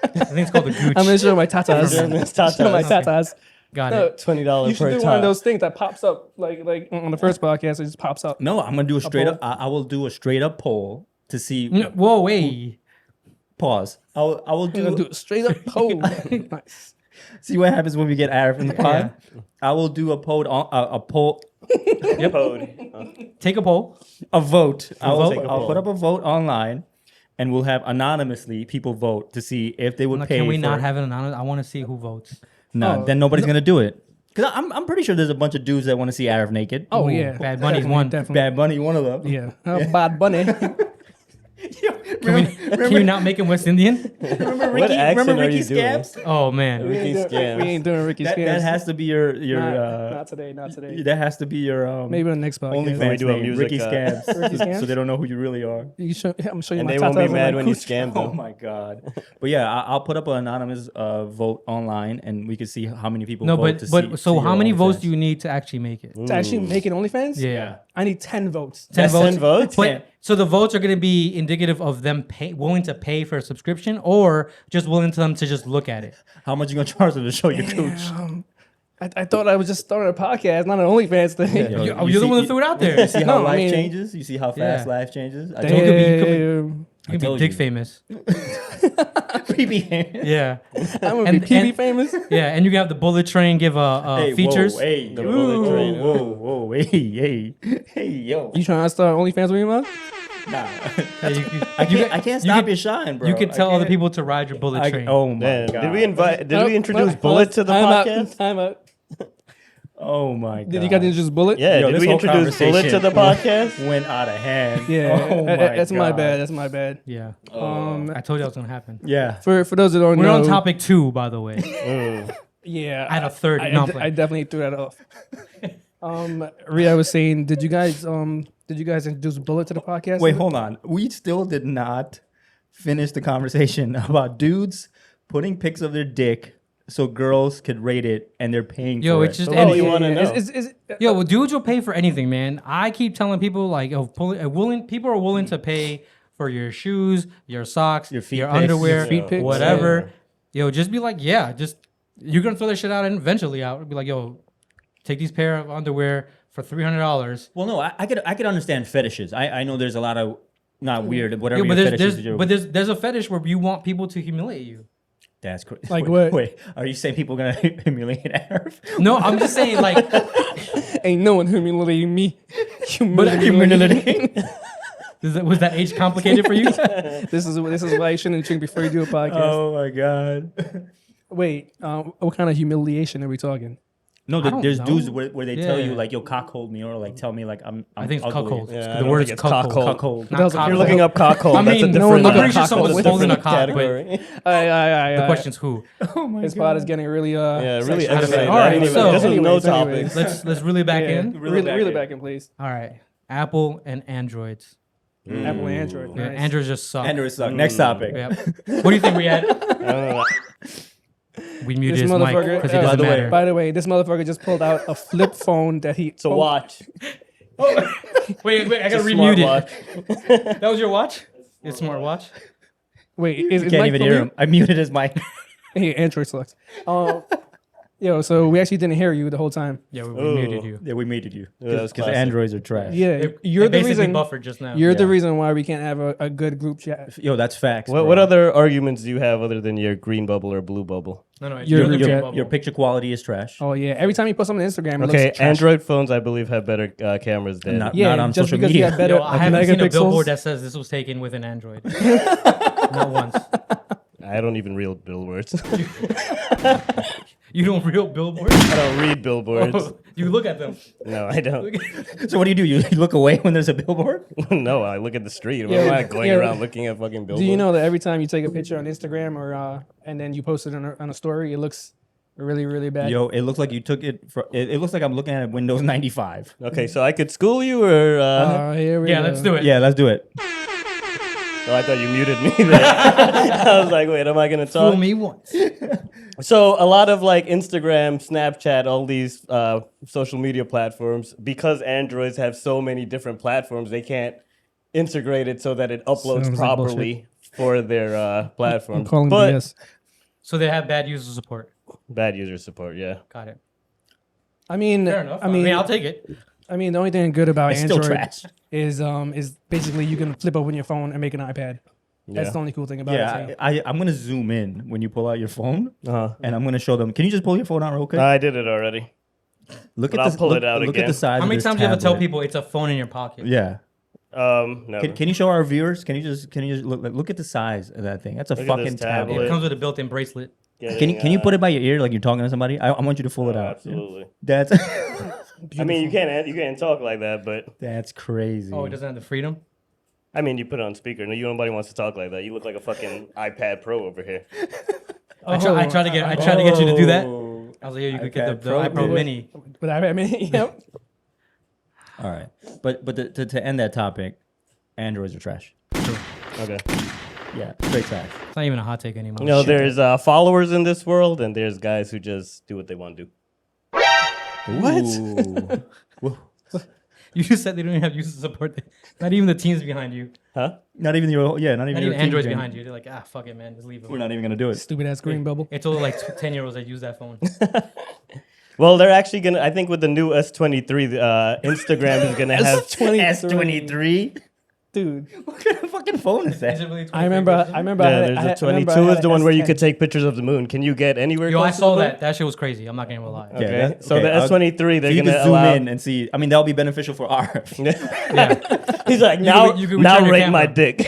Speaker 3: I think it's called the Gooch.
Speaker 2: I'm gonna show my tatas.
Speaker 4: Sure, Miss
Speaker 2: Show my
Speaker 4: Tatas.
Speaker 2: tatas.
Speaker 3: Got
Speaker 2: No,
Speaker 3: it.
Speaker 4: $20
Speaker 2: you should
Speaker 4: per
Speaker 2: do one of
Speaker 4: top.
Speaker 2: those things that pops up like on the first podcast. It just pops up.
Speaker 1: No, I'm gonna do a straight
Speaker 2: poll.
Speaker 1: up. I will do a straight up poll to see.
Speaker 3: Whoa, wait.
Speaker 1: Pause. I will
Speaker 2: I'm gonna
Speaker 1: do
Speaker 2: do a straight up poll. Nice.
Speaker 1: see what happens when we get Arif in the pod. I will do a poll on a poll,
Speaker 3: Take a poll.
Speaker 1: a vote.
Speaker 3: vote?
Speaker 4: Take a
Speaker 1: I'll
Speaker 4: poll.
Speaker 1: put up a vote online, and we'll have anonymously people vote to see if they would
Speaker 3: Now,
Speaker 1: pay.
Speaker 3: can we
Speaker 1: for,
Speaker 3: not have it anonymous? I want to see who votes.
Speaker 1: No,
Speaker 2: Oh,
Speaker 1: then nobody's gonna do it. Cause I'm pretty sure there's a bunch of dudes that want to see Arif naked.
Speaker 2: Oh
Speaker 3: Ooh,
Speaker 2: yeah,
Speaker 3: Bad Bunny's
Speaker 2: Definitely,
Speaker 3: one.
Speaker 2: Definitely.
Speaker 1: Bad Bunny, one of them.
Speaker 2: Yeah, Bad Bunny.
Speaker 3: Can you not make him West Indian?
Speaker 1: Remember
Speaker 4: What
Speaker 1: Ricky?
Speaker 4: accent
Speaker 1: Remember
Speaker 4: are
Speaker 1: Ricky
Speaker 4: you doing?
Speaker 1: Scabs?
Speaker 3: Oh man.
Speaker 4: Ricky
Speaker 2: We
Speaker 4: scams.
Speaker 2: ain't doing Ricky
Speaker 1: That
Speaker 2: scams.
Speaker 1: has to be your
Speaker 2: not today. Not today.
Speaker 1: that has to be your
Speaker 2: Maybe on the next podcast.
Speaker 1: OnlyFans
Speaker 4: we do a
Speaker 1: name,
Speaker 4: music,
Speaker 1: Ricky Scabs,
Speaker 2: Ricky Scabs?
Speaker 1: so they don't know who you really are.
Speaker 2: I'm showing you
Speaker 4: And
Speaker 2: my
Speaker 4: they won't be
Speaker 2: tatas
Speaker 4: mad
Speaker 2: and
Speaker 4: when
Speaker 2: my
Speaker 4: you
Speaker 2: cooch.
Speaker 4: scam
Speaker 1: Oh
Speaker 4: them.
Speaker 1: my god! But yeah, I'll put up an anonymous vote online, and we can see how many people
Speaker 3: No,
Speaker 1: vote.
Speaker 3: but so how many votes do you need to actually make it?
Speaker 2: To actually make it OnlyFans?
Speaker 3: Yeah.
Speaker 2: I need 10 votes.
Speaker 3: 10
Speaker 4: That's 10 votes?
Speaker 3: But so the votes are going to be indicative of them willing to pay for a subscription, or just willing to them to just look at it.
Speaker 1: How much you gonna charge them to show your cooch?
Speaker 2: I thought I was just starting a podcast, not an OnlyFans thing.
Speaker 1: Yo,
Speaker 3: You're
Speaker 1: you
Speaker 3: the one
Speaker 1: see-
Speaker 3: that threw it out
Speaker 1: You
Speaker 3: there.
Speaker 1: see how
Speaker 2: No, I
Speaker 1: life
Speaker 2: mean-
Speaker 1: changes? You see how fast
Speaker 3: Yeah.
Speaker 1: life changes? I
Speaker 3: You
Speaker 1: told
Speaker 3: could be- you could be-
Speaker 2: Damn.
Speaker 3: You can
Speaker 1: told
Speaker 3: be dick
Speaker 1: you.
Speaker 3: famous.
Speaker 1: PB.
Speaker 3: Yeah.
Speaker 2: I'm gonna
Speaker 3: And-
Speaker 2: be PB
Speaker 3: and-
Speaker 2: famous.
Speaker 3: Yeah, and you can have the bullet train give
Speaker 1: Hey,
Speaker 3: features.
Speaker 1: Whoa, hey,
Speaker 4: The
Speaker 1: yo,
Speaker 4: bullet train.
Speaker 1: whoa, hey, yo.
Speaker 2: You trying to start OnlyFans with me, man?
Speaker 1: Nah.
Speaker 3: Yeah,
Speaker 1: I can't stop your shine, bro.
Speaker 3: You could
Speaker 1: I
Speaker 3: tell other
Speaker 1: can't-
Speaker 3: people to ride your bullet train.
Speaker 1: Oh my
Speaker 4: Man,
Speaker 1: god.
Speaker 4: did we invite? Did we introduce
Speaker 2: Oh,
Speaker 4: Bullet to the
Speaker 2: time out,
Speaker 4: podcast?
Speaker 2: Time out.
Speaker 1: Oh my god.
Speaker 2: Did you guys introduce Bullet?
Speaker 4: Yeah,
Speaker 1: Yo,
Speaker 4: did
Speaker 1: this
Speaker 4: we
Speaker 1: whole
Speaker 4: introduce Bullet to the
Speaker 1: conversation
Speaker 4: podcast?
Speaker 1: Went out of hand.
Speaker 2: Yeah.
Speaker 1: Oh my
Speaker 2: That's my
Speaker 1: God.
Speaker 2: bad. That's my bad.
Speaker 3: Yeah.
Speaker 2: I
Speaker 3: I told you that was going to happen.
Speaker 1: Yeah.
Speaker 2: for those that don't
Speaker 3: We're
Speaker 2: know,
Speaker 3: on topic 2, by the way.
Speaker 2: Yeah,
Speaker 3: I had a third.
Speaker 2: I
Speaker 3: No, I'm playing.
Speaker 2: definitely threw that off. Rhea was saying, did you guys introduce Bullet to the podcast?
Speaker 1: Wait, hold on. We still did not finish the conversation about dudes putting pics of their dick so girls could rate it, and they're paying
Speaker 3: Yo,
Speaker 1: for
Speaker 3: it's
Speaker 1: it.
Speaker 3: just
Speaker 4: Oh,
Speaker 3: anything.
Speaker 4: you wanna know.
Speaker 3: Yo, well, dudes will pay for anything, man. I keep telling people like, people are willing to pay for your shoes, your socks,
Speaker 1: Your feet
Speaker 3: your
Speaker 1: pics.
Speaker 3: underwear,
Speaker 1: Your
Speaker 2: feet pics.
Speaker 3: whatever. Yo, just be like, yeah, just you're gonna throw that shit out and eventually out. Be like, yo, take these pair of underwear for $300.
Speaker 1: Well, no, I could understand fetishes. I know there's a lot of not weird, whatever
Speaker 3: Yo, but
Speaker 1: your
Speaker 3: there's,
Speaker 1: fetishes
Speaker 3: there's a fetish where you want people to humiliate you.
Speaker 1: That's crazy.
Speaker 2: Like what?
Speaker 1: Wait, are you saying people are gonna humiliate Arif?
Speaker 3: No, I'm just saying like,
Speaker 2: Ain't no one humiliating me.
Speaker 1: Humiliating.
Speaker 3: was that age complicated for you?
Speaker 2: This is why you shouldn't drink before you do a podcast.
Speaker 1: Oh my god.
Speaker 2: Wait, what kind of humiliation are we talking?
Speaker 1: No,
Speaker 3: I don't
Speaker 1: there's
Speaker 3: know.
Speaker 1: dudes where they tell you
Speaker 3: Yeah.
Speaker 1: like, "Yo, cockhold me," or like, "Tell me like I'm."
Speaker 3: I think it's
Speaker 1: ugly.
Speaker 3: cuckold.
Speaker 4: Yeah, I
Speaker 3: the
Speaker 4: don't
Speaker 3: word
Speaker 4: think
Speaker 3: is
Speaker 4: it's
Speaker 3: cuckold.
Speaker 4: cuckold.
Speaker 1: Cuckold.
Speaker 3: Not
Speaker 2: That was-
Speaker 3: cockhold.
Speaker 4: You're looking up cockhold.
Speaker 3: I
Speaker 4: That's a
Speaker 3: mean,
Speaker 2: no one
Speaker 4: different,
Speaker 2: look
Speaker 3: I'm pretty sure
Speaker 2: cockhold.
Speaker 3: someone's
Speaker 2: It's
Speaker 3: holding a
Speaker 4: different
Speaker 3: cock, but
Speaker 4: category.
Speaker 3: the question's who.
Speaker 1: Oh my
Speaker 2: This pod is getting really
Speaker 4: Yeah, really.
Speaker 2: sexual.
Speaker 4: X-rated.
Speaker 3: All right,
Speaker 4: I didn't even-
Speaker 3: so-
Speaker 4: this is no
Speaker 2: anyways.
Speaker 4: topics.
Speaker 3: Let's really back
Speaker 2: Yeah,
Speaker 3: in.
Speaker 2: really back in, please.
Speaker 3: All right, Apple and Androids.
Speaker 2: Apple and Android.
Speaker 3: Yeah,
Speaker 2: Nice.
Speaker 3: Androids just suck.
Speaker 1: Android suck. Next topic.
Speaker 3: Yeah. What do you think we had?
Speaker 4: I don't know.
Speaker 3: We muted
Speaker 2: This
Speaker 3: his mic
Speaker 2: motherfucker-
Speaker 3: because it
Speaker 2: by
Speaker 3: doesn't
Speaker 1: the way-
Speaker 3: matter.
Speaker 2: By the way, this motherfucker just pulled out a flip phone that he.
Speaker 4: It's a watch.
Speaker 3: Wait, I gotta
Speaker 4: It's a
Speaker 3: remute
Speaker 4: smart
Speaker 3: it. That was your watch? Your smart watch?
Speaker 2: Wait, is
Speaker 1: Can't even hear him. I muted his mic.
Speaker 2: Hey, Android sucks. Yo, so we actually didn't hear you the whole time.
Speaker 3: Yeah, we
Speaker 4: Ooh.
Speaker 3: muted you.
Speaker 1: Yeah, we muted you
Speaker 4: Yeah, that was
Speaker 1: because
Speaker 4: classic.
Speaker 1: androids are trash.
Speaker 2: Yeah,
Speaker 3: It
Speaker 2: you're the
Speaker 3: basically
Speaker 2: reason.
Speaker 3: buffered just now.
Speaker 2: You're the
Speaker 1: Yeah.
Speaker 2: reason why we can't have a good group chat.
Speaker 1: Yo, that's facts.
Speaker 4: What other arguments do you have other than your green bubble or blue bubble?
Speaker 3: No,
Speaker 2: Your
Speaker 3: you're the
Speaker 2: group
Speaker 3: green
Speaker 2: chat.
Speaker 3: bubble.
Speaker 1: Your picture quality is trash.
Speaker 2: Oh yeah, every time you post something on Instagram, it
Speaker 4: Okay,
Speaker 2: looks trash.
Speaker 4: Android phones I believe have better cameras than.
Speaker 1: Not-
Speaker 2: Yeah,
Speaker 1: on
Speaker 2: just
Speaker 1: social
Speaker 2: because
Speaker 1: media.
Speaker 2: you have better
Speaker 3: Yo, I haven't seen a
Speaker 2: megapixels.
Speaker 3: billboard that says this was taken with an Android. Not once.
Speaker 4: I don't even read billboards.
Speaker 3: You don't real billboards?
Speaker 4: I don't read billboards.
Speaker 3: You look at them.
Speaker 4: No, I don't.
Speaker 1: So what do? You look away when there's a billboard?
Speaker 4: No, I look at the street.
Speaker 2: Yeah,
Speaker 4: I'm not going
Speaker 2: yeah.
Speaker 4: around looking at fucking billboards.
Speaker 2: Do you know that every time you take a picture on Instagram or and then you post it on a story, it looks really really bad?
Speaker 1: Yo, it looks like you took it. It looks like I'm looking at Windows 95.
Speaker 4: Okay, so I could school you, or
Speaker 2: Here we
Speaker 3: Yeah,
Speaker 2: go.
Speaker 3: let's do it.
Speaker 1: Yeah, let's do it.
Speaker 4: oh, I thought you muted me. There. I was like, wait, am I gonna
Speaker 3: Fool
Speaker 4: talk?
Speaker 3: me once.
Speaker 4: So a lot of like Instagram, Snapchat, all these social media platforms, because Androids have so many different platforms, they can't integrate it so that it uploads
Speaker 2: Sounds like
Speaker 4: properly for their platforms.
Speaker 2: I'm calling
Speaker 4: but
Speaker 2: BS.
Speaker 3: So they have bad user support.
Speaker 4: Bad user support. Yeah.
Speaker 3: Got it.
Speaker 2: I mean,
Speaker 3: Fair enough. I mean, I'll take it.
Speaker 2: I mean, the only thing good about
Speaker 1: It's still
Speaker 2: Android
Speaker 1: trash.
Speaker 2: is basically you can flip open your phone and make an iPad. That's
Speaker 4: Yeah.
Speaker 2: the only cool thing about it.
Speaker 1: Yeah,
Speaker 2: too.
Speaker 1: I'm gonna zoom in when you pull out your phone,
Speaker 4: Uh-huh.
Speaker 1: and I'm gonna show them. Can you just pull your phone out real quick?
Speaker 4: I did it already.
Speaker 1: Look
Speaker 4: but
Speaker 1: at
Speaker 4: I'll
Speaker 1: this.
Speaker 4: pull
Speaker 1: look,
Speaker 4: it out
Speaker 1: look at
Speaker 4: again.
Speaker 1: the size.
Speaker 3: How
Speaker 1: of
Speaker 3: many
Speaker 1: this
Speaker 3: times do you have to tell
Speaker 1: tablet.
Speaker 3: people it's a phone in your pocket?
Speaker 1: Yeah.
Speaker 4: Never.
Speaker 1: Can you show our viewers? Can you just look at the size of that thing? That's a
Speaker 4: Look at
Speaker 1: fucking
Speaker 4: this
Speaker 1: tablet.
Speaker 4: tablet.
Speaker 3: It comes with a built-in bracelet.
Speaker 1: Can you put it by your ear like you're talking to somebody? I want you to pull it out.
Speaker 4: Absolutely.
Speaker 1: That's
Speaker 4: I mean, you can't talk like that, but
Speaker 1: that's crazy.
Speaker 3: Oh, it doesn't have the freedom.
Speaker 4: I mean, you put it on speaker. No, nobody wants to talk like that. You look like a fucking iPad Pro over here.
Speaker 3: I tried to get you to do that.
Speaker 1: Oh.
Speaker 3: I was like, yeah, you could
Speaker 1: iPad
Speaker 3: get the
Speaker 1: Pro,
Speaker 3: iPro
Speaker 1: dude.
Speaker 3: Mini.
Speaker 2: With iPad Mini, yep.
Speaker 1: All right, but to end that topic, Androids are trash.
Speaker 4: Okay.
Speaker 1: Yeah, straight trash.
Speaker 3: It's not even a hot take anymore.
Speaker 4: No, there's followers in this world, and there's guys who just do what they want to do.
Speaker 1: What?
Speaker 3: You just said they don't even have user support. Not even the teams behind you.
Speaker 4: Huh?
Speaker 1: Not even your not even
Speaker 3: Not
Speaker 1: your
Speaker 3: even
Speaker 1: team
Speaker 3: Androids
Speaker 1: can-
Speaker 3: behind you. They're like, fuck it, man. Just leave
Speaker 1: We're
Speaker 3: them.
Speaker 1: not even gonna do it.
Speaker 2: Stupid ass green bubble.
Speaker 3: It's only like 10-year-olds that use that phone.
Speaker 4: Well, they're actually gonna. I think with the new S23, Instagram is gonna have.
Speaker 1: S23.
Speaker 2: Dude,
Speaker 1: What kind of fucking phone is
Speaker 3: Is
Speaker 1: that?
Speaker 3: it really
Speaker 2: I remember.
Speaker 3: version?
Speaker 2: I remember.
Speaker 4: Yeah,
Speaker 2: I
Speaker 4: there's
Speaker 2: had,
Speaker 4: a
Speaker 2: I remember
Speaker 4: 22
Speaker 2: I
Speaker 4: is
Speaker 2: had
Speaker 4: the one where you
Speaker 2: S10.
Speaker 4: could take pictures of the moon. Can you get anywhere?
Speaker 3: Yo, I
Speaker 4: close to
Speaker 3: saw
Speaker 4: the moon?
Speaker 3: that. That shit was crazy. I'm not gonna lie.
Speaker 1: Yeah,
Speaker 4: Okay.
Speaker 1: that-
Speaker 4: So
Speaker 1: okay,
Speaker 4: the
Speaker 1: I'll-
Speaker 4: S23,
Speaker 1: So
Speaker 4: they're
Speaker 1: you
Speaker 4: gonna
Speaker 1: can zoom
Speaker 4: allow.
Speaker 1: in and see. I mean, that'll be beneficial for our.
Speaker 3: Yeah.
Speaker 4: He's like,
Speaker 3: You
Speaker 4: now,
Speaker 3: could- you could
Speaker 4: now
Speaker 3: return your
Speaker 4: rate my
Speaker 3: camera."
Speaker 4: dick.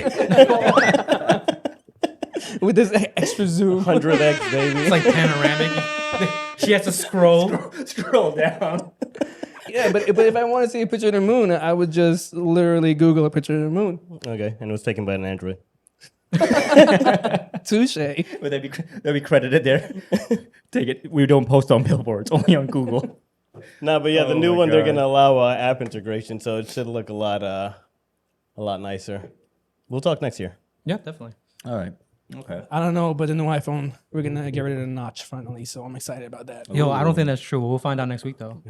Speaker 2: with this extra zoom.
Speaker 4: 100x, baby.
Speaker 3: It's like panoramic. She has to scroll.
Speaker 1: Scroll down.
Speaker 2: Yeah, but if I want to see a picture of the moon, I would just literally Google a picture of the moon.
Speaker 4: Okay, and it was taken by an Android.
Speaker 2: Touche.
Speaker 1: Would that be credited there? Take it. We don't post on billboards, only on Google.
Speaker 4: No, but yeah, the
Speaker 1: Oh
Speaker 4: new
Speaker 1: my
Speaker 4: one they're
Speaker 1: God.
Speaker 4: gonna allow app integration, so it should look a lot nicer. We'll talk next year.
Speaker 3: Yeah, definitely.
Speaker 1: All right. Okay.
Speaker 2: I don't know, but the new iPhone, we're gonna get rid of the notch finally, so I'm excited about that.
Speaker 3: Yo, I don't think that's true. We'll find out next week though.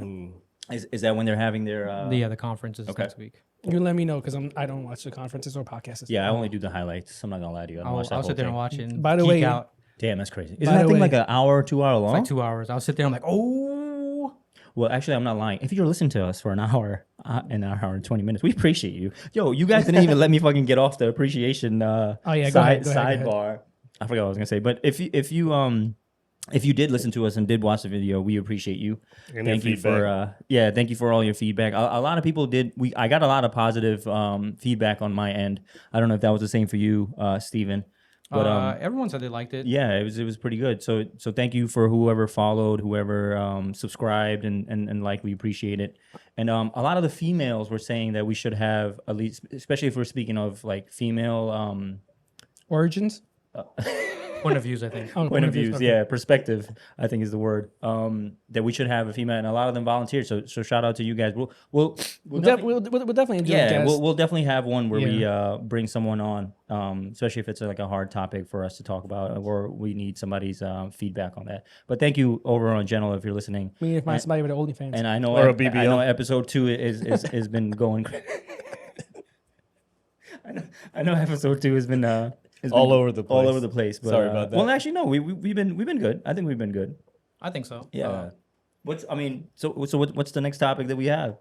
Speaker 1: Is that when they're having their?
Speaker 3: The conference is
Speaker 1: okay.
Speaker 3: next week.
Speaker 2: You let me know because I don't watch the conferences or podcasts.
Speaker 1: Yeah, I only do the highlights. I'm not gonna lie to you. I don't watch that
Speaker 3: I'll
Speaker 1: whole
Speaker 3: sit there and
Speaker 1: thing.
Speaker 3: watch it. And
Speaker 2: By the
Speaker 3: geek
Speaker 2: way-
Speaker 3: out.
Speaker 1: Damn, that's crazy.
Speaker 2: By
Speaker 1: Isn't that
Speaker 2: the
Speaker 1: thing
Speaker 2: way-
Speaker 1: like an hour or 2 hour long?
Speaker 3: It's like 2 hours. I'll sit there. I'm like, oh.
Speaker 1: Well, actually, I'm not lying. If you're listening to us for an hour and 20 minutes, we appreciate you. Yo, you guys didn't even let me fucking get off the appreciation
Speaker 2: Oh, yeah, go ahead, go ahead.
Speaker 1: sidebar. I forgot what I was gonna say, but if you did listen to us and did watch the video, we appreciate you.
Speaker 4: And
Speaker 1: Thank
Speaker 4: your
Speaker 1: you for thank you for all your feedback. A lot of people did. I got a lot of positive feedback on my end. I don't know if that was the same for you, Steven. But
Speaker 3: Everyone said they liked it.
Speaker 1: yeah, it was pretty good. So thank you for whoever followed, whoever subscribed and like. We appreciate it. And a lot of the females were saying that we should have at least, especially if we're speaking of like female
Speaker 2: Origins.
Speaker 3: Point of views, I think.
Speaker 2: Oh,
Speaker 1: point of views.
Speaker 2: okay.
Speaker 1: Yeah, perspective, I think is the word. That we should have a female, and a lot of them volunteered. So shout out to you guys. We'll definitely-
Speaker 2: We'll definitely do a
Speaker 1: yeah,
Speaker 2: guest.
Speaker 1: we'll definitely have one where
Speaker 2: Yeah.
Speaker 1: we bring someone on, especially if it's like a hard topic for us to talk about, or we need somebody's feedback on that. But thank you over on General if you're listening.
Speaker 2: We need to find somebody with an OnlyFans.
Speaker 1: And I know
Speaker 4: Or a
Speaker 1: I
Speaker 4: BBL.
Speaker 1: know episode 2 has been going. I know episode 2 has been
Speaker 4: All over the place.
Speaker 1: all over the place. But,
Speaker 4: Sorry about that.
Speaker 1: Well, actually, no, we've been good. I think we've been good.
Speaker 3: I think so.
Speaker 1: Yeah. What's the next topic that we have?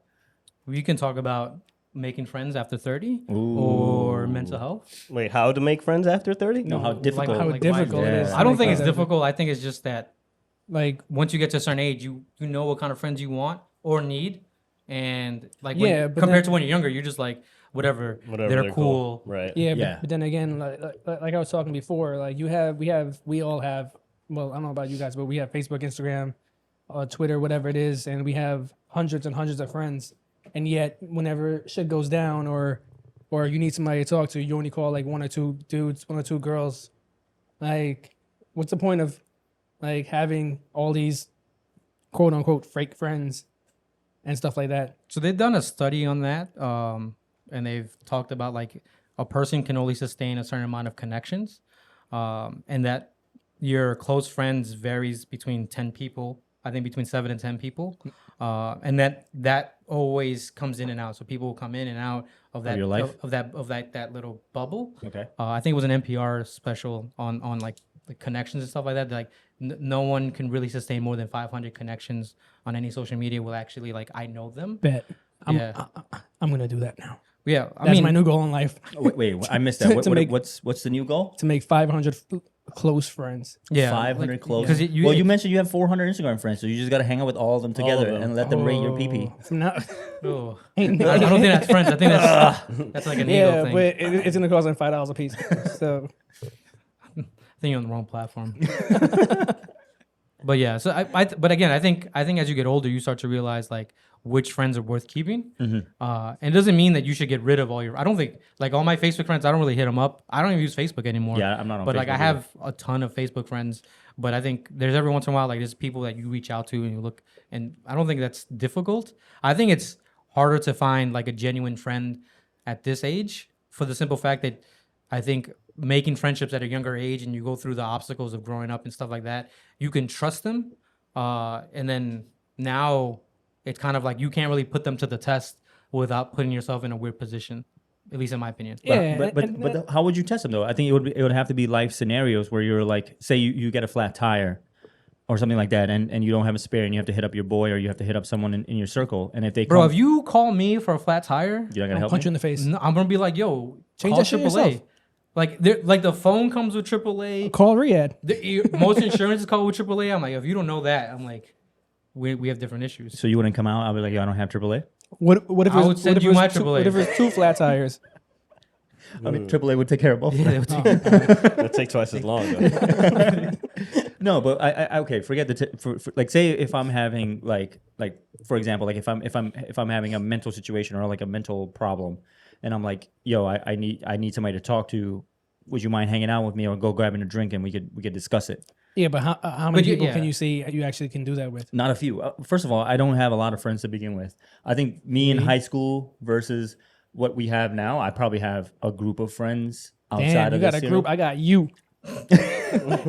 Speaker 3: We can talk about making friends after 30
Speaker 1: Ooh.
Speaker 3: or mental health.
Speaker 4: Wait, how to make friends after 30?
Speaker 1: No, how difficult.
Speaker 2: how difficult
Speaker 1: it is.
Speaker 2: to
Speaker 3: I don't
Speaker 2: make
Speaker 3: think it's
Speaker 2: friends after-
Speaker 3: difficult. I think it's just that
Speaker 2: like,
Speaker 3: once you get to a certain age, you know what kind of friends you want or need, and like
Speaker 2: Yeah, but
Speaker 3: compared
Speaker 2: then-
Speaker 3: to when you're younger, you're just like whatever
Speaker 4: Whatever,
Speaker 3: they're cool.
Speaker 4: Right.
Speaker 2: yeah,
Speaker 1: Yeah.
Speaker 2: But then again, like I was talking before, like we all have. Well, I don't know about you guys, but we have Facebook, Instagram, Twitter, whatever it is, and we have hundreds and hundreds of friends. And yet, whenever shit goes down, or you need somebody to talk to, you only call like one or two dudes, one or two girls. Like, what's the point of like having all these quote unquote fake friends and stuff like that?
Speaker 3: So they've done a study on that, and they've talked about like a person can only sustain a certain amount of connections, and that your close friends varies between 10 people. I think between 7 and 10 people, and that always comes in and out. So people will come in and out of that
Speaker 1: your life?
Speaker 3: of that little bubble.
Speaker 1: Okay.
Speaker 3: I think it was an NPR special on like like connections and stuff like that. Like no one can really sustain more than 500 connections on any social media. Will actually like I know them.
Speaker 2: Bet.
Speaker 3: Yeah.
Speaker 2: I'm gonna do that now.
Speaker 3: Yeah, I
Speaker 2: That's
Speaker 3: mean,
Speaker 2: my new goal in life.
Speaker 1: Wait, I missed that.
Speaker 2: To
Speaker 1: What's the new goal?
Speaker 2: To make 500 close friends.
Speaker 3: yeah,
Speaker 1: 500
Speaker 3: like,
Speaker 1: close.
Speaker 3: 'cause
Speaker 1: You mentioned you have 400 Instagram friends, so you just got to hang out with all of them together
Speaker 4: them.
Speaker 1: and let them rate your PP.
Speaker 2: From now,
Speaker 3: Oh.
Speaker 2: ain't
Speaker 3: I don't think that's friends. I think that's like an ego
Speaker 2: yeah,
Speaker 3: thing.
Speaker 2: but it's gonna cost them $5 a piece. So
Speaker 3: I think you're on the wrong platform. But yeah, so but again, I think as you get older, you start to realize like which friends are worth keeping. And it doesn't mean that you should get rid of all your. I don't think like all my Facebook friends. I don't really hit them up. I don't even use Facebook anymore.
Speaker 1: Yeah, I'm not on
Speaker 3: But like
Speaker 1: Facebook
Speaker 3: I have a ton of Facebook friends. But I think there's every once in a while like there's people that you reach out to and you look. And I don't think that's difficult. I think it's harder to find like a genuine friend at this age for the simple fact that I think making friendships at a younger age and you go through the obstacles of growing up and stuff like that, you can trust them. And then now it's kind of like you can't really put them to the test without putting yourself in a weird position, at least in my opinion.
Speaker 2: yeah,
Speaker 1: But how would you test them though? I think it would have to be life scenarios where you're like, say you get a flat tire or something like that, and you don't have a spare, and you have to hit up your boy or you have to hit up someone in your circle, and if they
Speaker 3: Bro,
Speaker 1: come,
Speaker 3: if you call me for a flat tire,
Speaker 1: you're not gonna
Speaker 2: I'll
Speaker 1: help
Speaker 2: punch you in
Speaker 1: me.
Speaker 2: the face.
Speaker 3: no, I'm gonna be like, yo,
Speaker 2: Change
Speaker 3: call
Speaker 2: that shit
Speaker 3: AAA.
Speaker 2: yourself.
Speaker 3: Like the phone comes with AAA.
Speaker 2: Call Riyadh.
Speaker 3: Most insurance is called with AAA. I'm like, if you don't know that, I'm like, we have different issues.
Speaker 1: So you wouldn't come out? I'll be like, yo, I don't have AAA.
Speaker 2: What if
Speaker 3: I
Speaker 2: it's,
Speaker 3: would send
Speaker 2: what if
Speaker 3: you
Speaker 2: it's
Speaker 3: my
Speaker 2: two,
Speaker 3: AAA.
Speaker 2: What if it's 2 flat tires?
Speaker 1: I mean, AAA would take care of both.
Speaker 3: Yeah, they would take-
Speaker 4: It'll take twice as long. Though.
Speaker 1: No, but I okay. Forget for like say if I'm having like for example, like if I'm having a mental situation or like a mental problem, and I'm like, yo, I need somebody to talk to. Would you mind hanging out with me or go grabbing a drink and we could discuss it?
Speaker 2: Yeah, but how many
Speaker 3: But
Speaker 2: people
Speaker 3: yeah.
Speaker 2: can you say you actually can do that with?
Speaker 1: Not a few. First of all, I don't have a lot of friends to begin with. I think me in high school versus what we have now, I probably have a group of friends outside
Speaker 2: Damn, you
Speaker 1: of
Speaker 2: got
Speaker 1: this,
Speaker 2: a
Speaker 1: you
Speaker 2: group.
Speaker 1: know?
Speaker 2: I got you.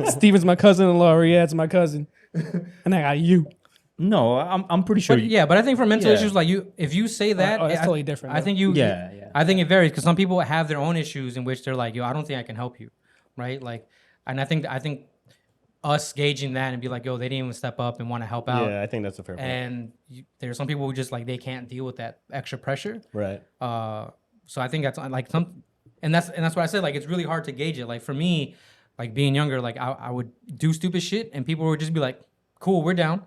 Speaker 2: Steven's my cousin-in-law. Riyadh's my cousin, and I got you.
Speaker 1: No, I'm pretty sure.
Speaker 3: But yeah, but I think for mental
Speaker 1: Yeah.
Speaker 3: issues, like if you say that,
Speaker 2: that's
Speaker 3: I-
Speaker 2: totally different,
Speaker 3: I
Speaker 2: though.
Speaker 3: think you.
Speaker 1: Yeah.
Speaker 3: I think it varies because some people have their own issues in which they're like, yo, I don't think I can help you, right? Like, and I think us gauging that and be like, yo, they didn't even step up and want to help out.
Speaker 4: Yeah, I think that's a fair point.
Speaker 3: And there are some people who just like they can't deal with that extra pressure.
Speaker 4: Right.
Speaker 3: So I think that's like and that's what I said. Like it's really hard to gauge it. Like for me, like being younger, like I would do stupid shit and people would just be like, cool, we're down.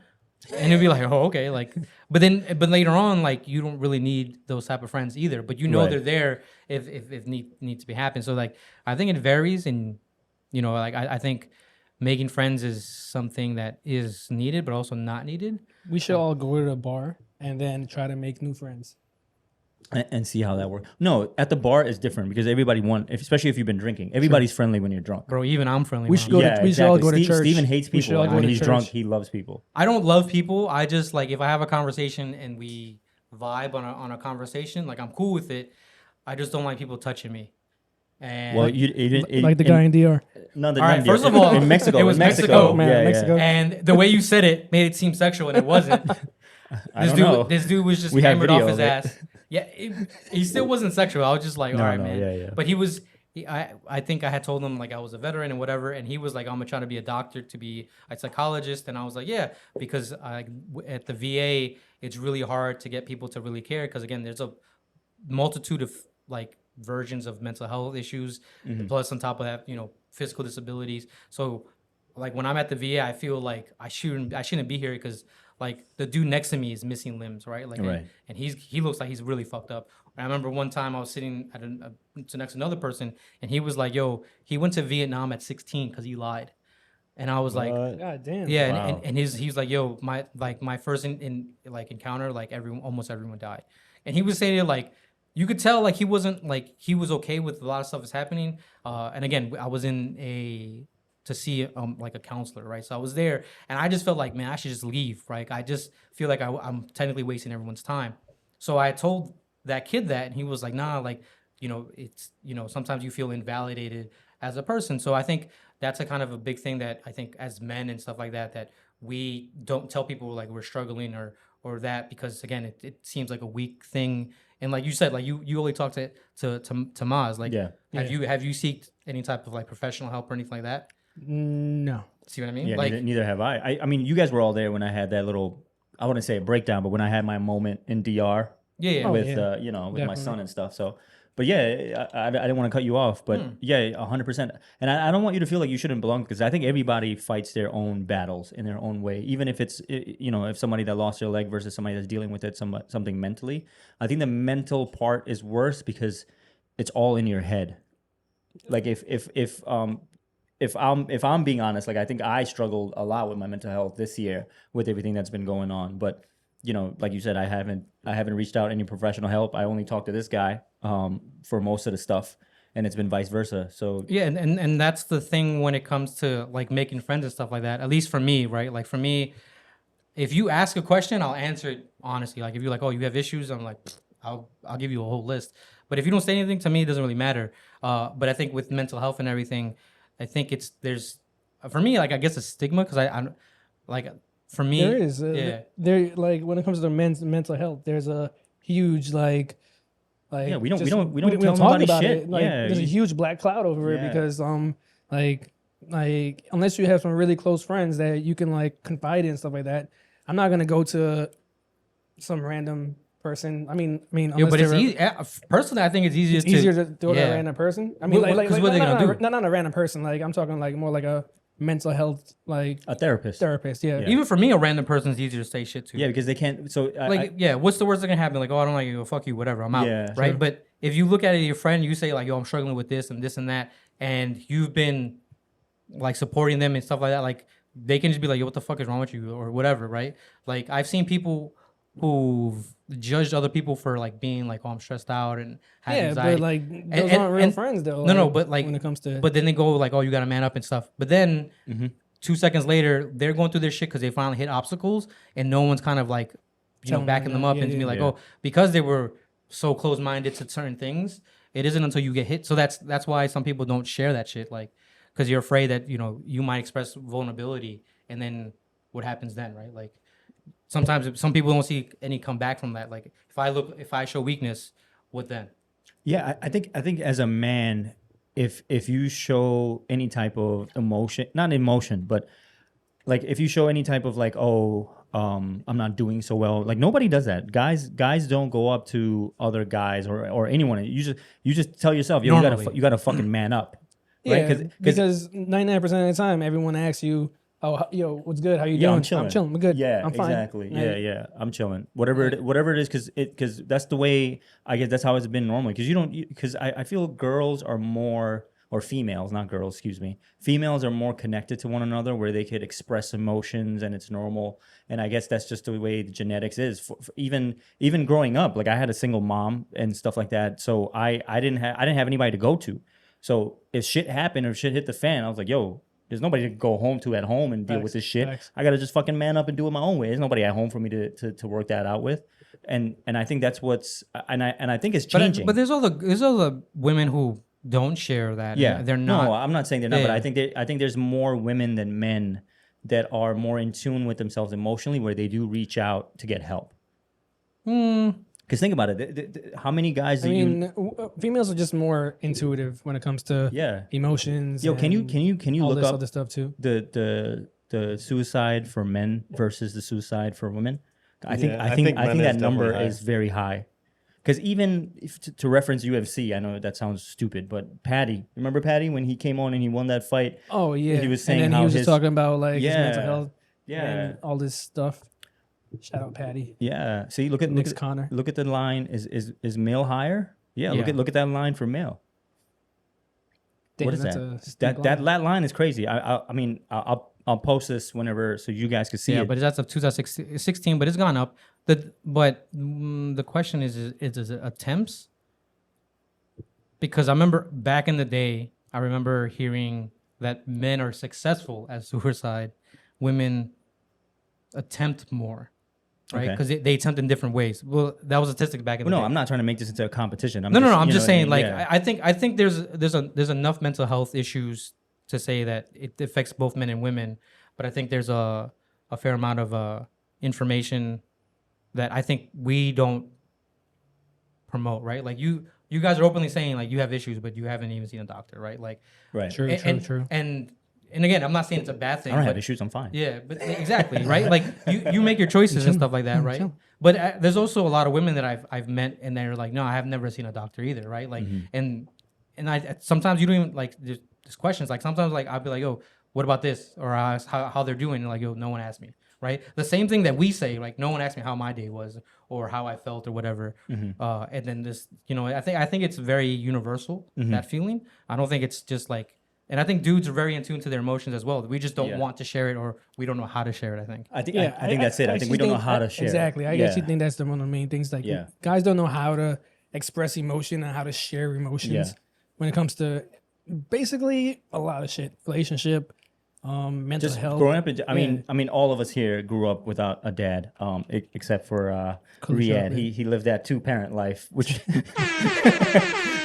Speaker 3: And it'd be like, oh, okay. Like, but later on, like you don't really need those type of friends either, but you know
Speaker 1: Right.
Speaker 3: they're there if needs to be happen. So like, I think it varies and, you know, like I think making friends is something that is needed, but also not needed.
Speaker 2: We should all go to the bar and then try to make new friends.
Speaker 1: And see how that works. No, at the bar is different because everybody especially if you've been drinking. Everybody's friendly when you're drunk.
Speaker 3: Bro, even I'm friendly.
Speaker 2: We
Speaker 3: when
Speaker 2: should
Speaker 3: I'm
Speaker 2: go
Speaker 3: drunk.
Speaker 2: to- we should all go to
Speaker 1: Steve-
Speaker 2: church.
Speaker 1: Steven hates
Speaker 2: We should
Speaker 1: people.
Speaker 2: all
Speaker 1: And
Speaker 2: go
Speaker 1: when
Speaker 2: to
Speaker 1: he's
Speaker 2: church.
Speaker 1: drunk, he loves people.
Speaker 3: I don't love people. I just like if I have a conversation and we vibe on a conversation, like I'm cool with it. I just don't like people touching me. And
Speaker 1: Well, you didn't
Speaker 2: Like the guy in DR.
Speaker 1: No,
Speaker 3: All right, first of all,
Speaker 1: in Mexico,
Speaker 3: it was
Speaker 1: in Mexico,
Speaker 3: Mexico.
Speaker 2: Man,
Speaker 1: yeah,
Speaker 2: Mexico.
Speaker 3: and the way you said it made it seem sexual, and it wasn't.
Speaker 1: I don't know.
Speaker 3: This dude was just
Speaker 1: We have
Speaker 3: hammered off
Speaker 1: video
Speaker 3: his
Speaker 1: of it.
Speaker 3: ass. Yeah, he still wasn't sexual. I was just like, all right,
Speaker 1: no,
Speaker 3: man.
Speaker 1: yeah.
Speaker 3: But I think I had told him like I was a veteran and whatever, and he was like, I'm gonna try to be a doctor, to be a psychologist, and I was like, yeah, because at the VA, it's really hard to get people to really care because again, there's a multitude of like versions of mental health issues, plus on top of that, you know, physical disabilities. So like when I'm at the VA, I feel like I shouldn't be here because like the dude next to me is missing limbs, right? Like,
Speaker 1: Right.
Speaker 3: and he looks like he's really fucked up. I remember one time I was sitting to next to another person, and he was like, "Yo, he went to Vietnam at 16 because he lied," and I was like,
Speaker 4: What?
Speaker 2: God damn.
Speaker 3: "Yeah,"
Speaker 1: Wow.
Speaker 3: and he's like, "Yo, my first encounter, like almost everyone died," and he was saying it like. You could tell like he wasn't like he was okay with a lot of stuff that's happening. And again, I was to see like a counselor, right? So I was there, and I just felt like, man, I should just leave, right? I just feel like I'm technically wasting everyone's time. So I told that kid that, and he was like, nah, like, you know, it's, you know, sometimes you feel invalidated as a person. So I think that's a kind of a big thing that I think as men and stuff like that, that we don't tell people like we're struggling or that, because again, it seems like a weak thing. And like you said, like you only talk to Maz, like,
Speaker 1: Yeah.
Speaker 3: have you seeked any type of like professional help or anything like that?
Speaker 2: No.
Speaker 3: See what I mean?
Speaker 1: Yeah,
Speaker 3: Like,
Speaker 1: neither have I. I mean, you guys were all there when I had that little, I wouldn't say a breakdown, but when I had my moment in DR
Speaker 3: yeah.
Speaker 2: Oh,
Speaker 1: with,
Speaker 2: yeah.
Speaker 1: with my
Speaker 2: Definitely.
Speaker 1: son and stuff. So, but yeah, I didn't want to cut you off, but yeah, 100%. And I don't want you to feel like you shouldn't belong, because I think everybody fights their own battles in their own way. Even if it's, if somebody that lost their leg versus somebody that's dealing with it, something mentally. I think the mental part is worse because it's all in your head. Like if I'm being honest, like I think I struggled a lot with my mental health this year with everything that's been going on. But like you said, I haven't reached out any professional help. I only talked to this guy for most of the stuff, and it's been vice versa. So
Speaker 3: yeah, and that's the thing when it comes to like making friends and stuff like that. At least for me, right? Like for me, if you ask a question, I'll answer it honestly. Like if you're like, oh, you have issues, I'm like, I'll give you a whole list. But if you don't say anything to me, it doesn't really matter. But I think with mental health and everything, I think there's for me, like I guess a stigma, because I'm like, for me
Speaker 2: There is.
Speaker 3: yeah.
Speaker 2: There, like when it comes to men's mental health, there's a huge
Speaker 1: yeah, we don't
Speaker 2: just-
Speaker 1: tell
Speaker 2: talk
Speaker 1: nobody
Speaker 2: about
Speaker 1: shit.
Speaker 2: it. Like
Speaker 1: Yeah,
Speaker 2: there's a huge black cloud over it
Speaker 1: Yeah.
Speaker 2: because like unless you have some really close friends that you can like confide in and stuff like that, I'm not gonna go to some random person. I mean,
Speaker 3: Yeah,
Speaker 2: unless
Speaker 3: but it's
Speaker 2: they're-
Speaker 3: easy. Personally, I think it's easier
Speaker 2: it's easier to go to
Speaker 3: yeah.
Speaker 2: a random person. I mean,
Speaker 3: What- 'cause what are they gonna do?
Speaker 2: not a random person. Like I'm talking like more like a mental health like
Speaker 1: a therapist.
Speaker 2: therapist. Yeah.
Speaker 1: Yeah.
Speaker 3: Even for me, a random person is easier to say shit to.
Speaker 1: Yeah, because they can't. So
Speaker 3: Like, yeah, what's the worst that can happen? Like, oh, I don't like you, fuck you, whatever, I'm out.
Speaker 1: Yeah.
Speaker 3: Right?
Speaker 1: Sure.
Speaker 3: But if you look at it, your friend, you say like, yo, I'm struggling with this and that, and you've been like supporting them and stuff like that, like they can just be like, yo, what the fuck is wrong with you or whatever, right? Like I've seen people who've judged other people for like being like, oh, I'm stressed out and have
Speaker 2: Yeah,
Speaker 3: anxiety.
Speaker 2: but like those aren't real friends though.
Speaker 3: No, but like
Speaker 2: when it comes to
Speaker 3: but then they go like, oh, you gotta man up and stuff. But then 2 seconds later, they're going through their shit because they finally hit obstacles, and no one's kind of like,
Speaker 2: Telling
Speaker 3: backing
Speaker 2: them
Speaker 3: them up
Speaker 2: that.
Speaker 3: and
Speaker 2: Yeah,
Speaker 3: be
Speaker 2: yeah.
Speaker 3: like,
Speaker 1: Yeah.
Speaker 3: oh, because they were so close minded to certain things. It isn't until you get hit. So that's why some people don't share that shit, like, because you're afraid that you might express vulnerability, and then what happens then, right? Like sometimes some people don't see any comeback from that. Like if I show weakness, what then?
Speaker 1: Yeah, I think as a man, if you show any type of emotion, not emotion, but like if you show any type of like, oh, I'm not doing so well, like nobody does that. Guys don't go up to other guys or anyone. You just tell yourself, yo,
Speaker 3: Normally.
Speaker 1: you gotta fucking man up,
Speaker 2: yeah,
Speaker 1: right?
Speaker 2: because 99% of the time everyone asks you, oh, yo, what's good? How you
Speaker 1: Yeah,
Speaker 2: doing?
Speaker 1: I'm chilling.
Speaker 2: I'm good.
Speaker 1: Yeah,
Speaker 2: I'm fine.
Speaker 1: exactly.
Speaker 2: Like,
Speaker 1: Yeah, I'm chilling. Whatever it is, because that's the way, I guess that's how it's been normally. Because I feel girls are more, or females, not girls, excuse me. Females are more connected to one another, where they could express emotions and it's normal. And I guess that's just the way the genetics is. For even growing up, like I had a single mom and stuff like that, so I didn't have anybody to go to. So if shit happened or shit hit the fan, I was like, yo, there's nobody to go home to at home and deal with this shit.
Speaker 2: Facts.
Speaker 1: I gotta just fucking man up and do it my own way. There's nobody at home for me to work that out with. And I think that's what's and I think it's changing.
Speaker 3: But there's all the women who don't share that.
Speaker 1: Yeah,
Speaker 3: they're not.
Speaker 1: No, I'm not saying they're not, but
Speaker 3: Yeah.
Speaker 1: I think there's more women than men that are more in tune with themselves emotionally, where they do reach out to get help. Because think about it, how many guys
Speaker 2: I
Speaker 1: do you?
Speaker 2: mean, females are just more intuitive when it comes to
Speaker 1: Yeah.
Speaker 2: emotions.
Speaker 1: Yo, can you
Speaker 2: all
Speaker 1: look
Speaker 2: this
Speaker 1: up
Speaker 2: other stuff too?
Speaker 1: the suicide for men versus the suicide for women? I think
Speaker 4: Yeah,
Speaker 1: I
Speaker 4: I
Speaker 1: think
Speaker 4: think
Speaker 1: I think
Speaker 4: men
Speaker 1: that
Speaker 4: is
Speaker 1: number
Speaker 4: definitely high.
Speaker 1: is very high. Because even if, to reference UFC, I know that sounds stupid, but Patty, remember Patty when he came on and he won that fight?
Speaker 2: Oh yeah,
Speaker 1: He was saying
Speaker 2: and then
Speaker 1: how
Speaker 2: he was just
Speaker 1: his-
Speaker 2: talking about like his
Speaker 1: Yeah.
Speaker 2: mental health,
Speaker 1: Yeah.
Speaker 2: and all this stuff. Shout out Patty.
Speaker 1: Yeah. See, look at
Speaker 2: Nick's Connor.
Speaker 1: Look at the line. Is male higher? Yeah.
Speaker 3: Yeah.
Speaker 1: Look at that line for male.
Speaker 2: Damn,
Speaker 1: What is
Speaker 2: that's
Speaker 1: that?
Speaker 2: a steep
Speaker 1: That
Speaker 2: line.
Speaker 1: line is crazy. I mean I'll post this whenever so you guys can see
Speaker 3: Yeah,
Speaker 1: it.
Speaker 3: but that's of 2016, but it's gone up. The question is it attempts? Because I remember back in the day, I remember hearing that men are successful at suicide, women attempt more, right?
Speaker 1: Okay.
Speaker 3: Because they attempt in different ways. Well, that was a statistic back in the
Speaker 1: No,
Speaker 3: day.
Speaker 1: I'm not trying to make this into a competition.
Speaker 3: No. I'm
Speaker 1: you
Speaker 3: just
Speaker 1: know what I
Speaker 3: saying,
Speaker 1: mean?
Speaker 3: like,
Speaker 1: Yeah.
Speaker 3: I think there's enough mental health issues to say that it affects both men and women, but I think there's a fair amount of information that I think we don't promote, right? Like you guys are openly saying like you have issues, but you haven't even seen a doctor, right? Like,
Speaker 1: Right.
Speaker 2: True,
Speaker 3: and,
Speaker 2: true.
Speaker 3: and and again, I'm not saying it's a bad thing.
Speaker 1: I don't have
Speaker 3: but-
Speaker 1: issues. I'm fine.
Speaker 3: Yeah, but exactly, right? Like you make your choices and stuff like that, right? But there's also a lot of women that I've met, and they're like, no, I have never seen a doctor either, right? Like, and I sometimes you don't even like there's questions. Like sometimes like I'll be like, oh, what about this? Or I ask how they're doing, and like, yo, no one asked me, right? The same thing that we say, like, no one asked me how my day was or how I felt or whatever. And then this, I think it's very universal, that feeling. I don't think it's just like. And I think dudes are very in tune to their emotions as well. We just don't want to share it, or we don't know how to share it, I think.
Speaker 1: I think that's it. I think we don't know how to share.
Speaker 2: Exactly. I actually think that's one of the main things. Like guys don't know how to express emotion and how to share emotions when it comes to basically a lot of shit. Relationship, mental
Speaker 1: Just
Speaker 2: health.
Speaker 1: growing up, I mean, all of us here grew up without a dad, except for Riyadh. He lived that 2-parent life, which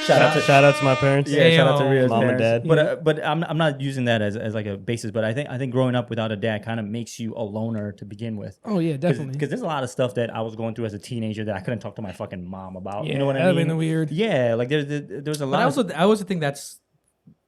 Speaker 4: shout out to my parents.
Speaker 1: Yeah, shout out to Riyadh's
Speaker 4: mom and
Speaker 1: parents.
Speaker 4: dad.
Speaker 1: But I'm not using that as like a basis. But I think growing up without a dad kind of makes you a loner to begin with.
Speaker 2: Oh yeah, definitely.
Speaker 1: Because there's a lot of stuff that I was going through as a teenager that I couldn't talk to my fucking mom about.
Speaker 2: Yeah,
Speaker 1: You know what I
Speaker 2: that'd
Speaker 1: mean?
Speaker 2: been weird.
Speaker 1: Yeah, like there's a lot.
Speaker 3: But I also think that's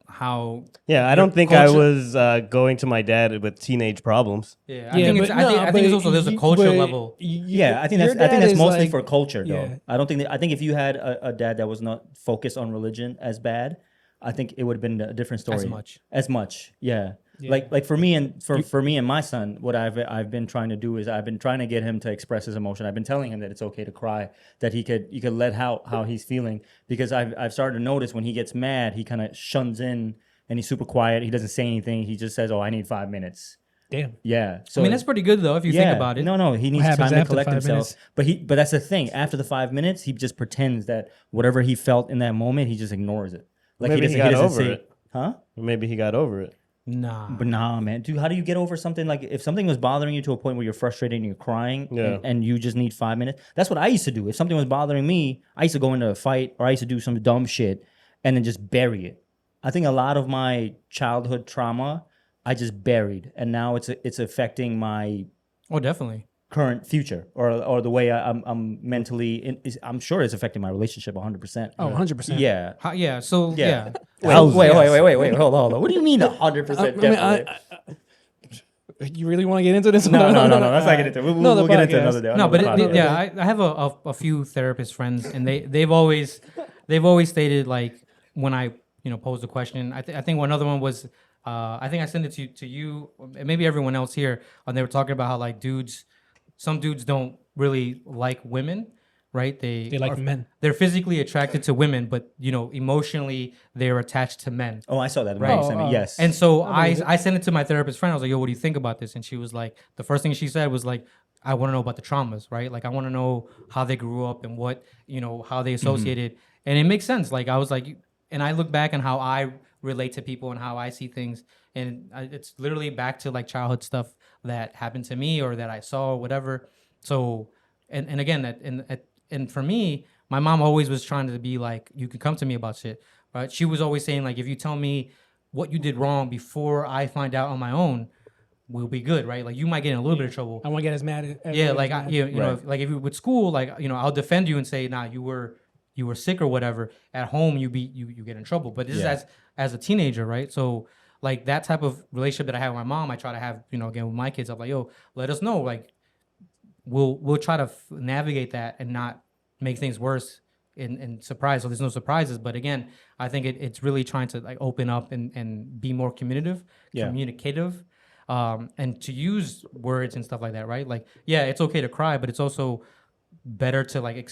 Speaker 3: how.
Speaker 4: Yeah, I don't think
Speaker 3: culture-
Speaker 4: I was going to my dad with teenage problems.
Speaker 3: Yeah, I think it's also there's a culture level.
Speaker 1: Yeah, I think that's mostly for culture, though.
Speaker 2: Yeah.
Speaker 1: I don't think I think if you had a dad that was not focused on religion as bad, I think it would have been a different story. As much, yeah. Like for me and my son, what I've been trying to do is I've been trying to get him to express his emotion. I've been telling him that it's okay to cry, that he could let out how he's feeling, because I've started to notice when he gets mad, he kind of shuns in and he's super quiet. He doesn't say anything. He just says, "Oh, I need 5 minutes."
Speaker 2: Damn.
Speaker 1: Yeah. So
Speaker 3: I mean, that's pretty good though if you think about it.
Speaker 1: No, he needs
Speaker 2: happens
Speaker 1: time to
Speaker 2: after
Speaker 1: collect
Speaker 2: 5
Speaker 1: himself.
Speaker 2: minutes?
Speaker 1: But that's the thing. After the 5 minutes, he just pretends that whatever he felt in that moment, he just ignores it. Like
Speaker 4: Maybe he got
Speaker 1: doesn't
Speaker 4: over
Speaker 1: say,
Speaker 4: it.
Speaker 1: huh?
Speaker 4: Maybe he got over it.
Speaker 3: Nah.
Speaker 1: But nah, man, dude, how do you get over something? Like if something was bothering you to a point where you're frustrated and you're crying, and you just need 5 minutes. That's what I used to do. If something was bothering me, I used to go into a fight, or I used to do some dumb shit and then just bury it. I think a lot of my childhood trauma, I just buried, and now it's affecting my
Speaker 3: Definitely.
Speaker 1: current future, or the way I'm mentally. I'm sure it's affecting my relationship 100%.
Speaker 2: Oh, 100%.
Speaker 1: Yeah.
Speaker 3: Yeah. So yeah.
Speaker 1: Wait, hold on. What do you mean 100% definitely?
Speaker 2: You really want to get into this?
Speaker 1: No. Let's not get into it. We'll get into it another day.
Speaker 3: No, but I have a few therapist friends, and they've always stated, like, when I posed a question. I think one other one was I think I sent it to you and maybe everyone else here, and they were talking about how like some dudes don't really like women, right? They
Speaker 2: like men.
Speaker 3: They're physically attracted to women, but emotionally they're attached to men.
Speaker 1: Oh, I saw that.
Speaker 3: Right.
Speaker 1: Yes.
Speaker 3: And so I sent it to my therapist friend. I was like, yo, what do you think about this? And she was like, the first thing she said was like, I want to know about the traumas, right? Like I want to know how they grew up and what, how they associated. And it makes sense. Like I was like, and I look back on how I relate to people and how I see things. And it's literally back to like childhood stuff that happened to me or that I saw or whatever. So, and again, and for me, my mom always was trying to be like, you can come to me about shit, right? She was always saying like, if you tell me what you did wrong before I find out on my own, we'll be good, right? Like you might get in a little bit of trouble.
Speaker 2: I won't get as mad.
Speaker 3: Like like if you with school, like I'll defend you and say, nah, you were sick or whatever. At home, you get in trouble. But this is as a teenager, right? So like that type of relationship that I have with my mom, I try to have again with my kids. I'm like, yo, let us know, like we'll try to navigate that and not make things worse and surprise. So there's no surprises. But again, I think it's really trying to like open up and be more communicative, and to use words and stuff like that, right? Like, yeah, it's okay to cry, but it's also better to like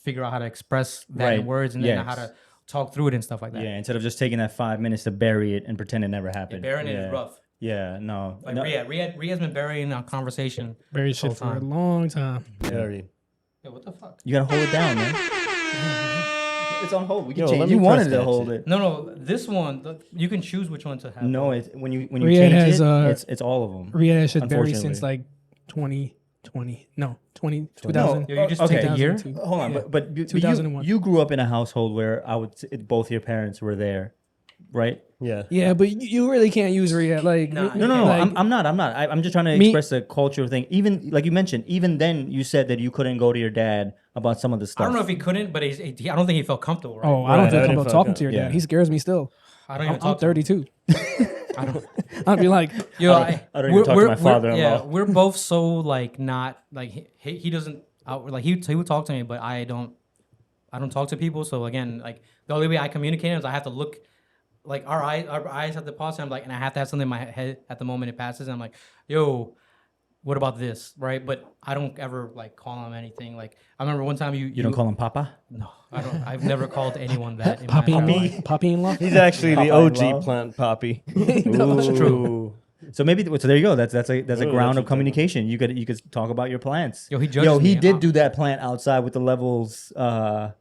Speaker 3: figure out how to express that in words and then how to talk through it and stuff like that.
Speaker 1: Yeah, instead of just taking that 5 minutes to bury it and pretend it never happened.
Speaker 3: Burying it is rough.
Speaker 1: Yeah, no.
Speaker 3: Like Riyadh's been burying our conversation.
Speaker 2: Very shit for a long time.
Speaker 4: Very.
Speaker 3: Yo, what the fuck?
Speaker 1: You gotta hold it down, man. It's on hold. We can
Speaker 4: Yo,
Speaker 1: change.
Speaker 4: let
Speaker 1: You
Speaker 4: me
Speaker 1: wanted
Speaker 4: press
Speaker 1: to
Speaker 4: that
Speaker 1: hold
Speaker 4: shit.
Speaker 1: it.
Speaker 3: No, this one you can choose which one to have.
Speaker 1: No, when you
Speaker 2: Riyadh
Speaker 1: change
Speaker 2: has,
Speaker 1: it's all of them.
Speaker 2: Riyadh has shit buried
Speaker 1: Unfortunately.
Speaker 2: since like 2020. No, 2000.
Speaker 3: Yo, you just take a year?
Speaker 2: 2002.
Speaker 1: Hold on,
Speaker 2: Yeah.
Speaker 1: but
Speaker 2: 2001.
Speaker 1: you grew up in a household where both your parents were there, right?
Speaker 4: Yeah.
Speaker 2: Yeah, but you really can't use Riyadh. Like,
Speaker 3: Nah.
Speaker 1: No.
Speaker 2: like,
Speaker 1: I'm not. I'm just trying to express the cultural thing. Even like you mentioned, even then you said that you couldn't go to your dad about some of the stuff.
Speaker 3: I don't know if he couldn't, but I don't think he felt comfortable. Right?
Speaker 2: Oh, I don't
Speaker 4: Right,
Speaker 2: feel
Speaker 4: I
Speaker 2: comfortable
Speaker 4: didn't
Speaker 2: talking
Speaker 4: fuck
Speaker 2: to your
Speaker 1: up.
Speaker 2: dad.
Speaker 1: Yeah.
Speaker 2: He scares me still.
Speaker 3: I don't even
Speaker 2: I'm
Speaker 3: talk to him.
Speaker 2: 32. I'd be like,
Speaker 3: Yo,
Speaker 1: I don't even talk to my father-in-law.
Speaker 3: Yeah, we're both so like not like he doesn't like he would talk to me, but I don't talk to people. So again, like the only way I communicate is I have to look like our eyes have to pause, and I'm like, and I have to have something in my head at the moment it passes. And I'm like, yo, what about this, right? But I don't ever like call him anything. Like I remember one time you
Speaker 1: don't call him Papa?
Speaker 3: No, I don't. I've never called anyone that. In
Speaker 2: Poppy
Speaker 3: my
Speaker 2: in
Speaker 3: life.
Speaker 2: law. Poppy in law.
Speaker 4: He's actually the
Speaker 1: Popeye
Speaker 4: OG
Speaker 1: love.
Speaker 4: plant Poppy.
Speaker 1: True. So maybe so there you go. That's a
Speaker 4: Ooh,
Speaker 1: ground
Speaker 4: that's
Speaker 1: of
Speaker 4: a good
Speaker 1: communication. You could talk about your plants.
Speaker 3: Yo, he judges
Speaker 1: he
Speaker 3: me.
Speaker 1: did do that plant outside with the levels.
Speaker 3: I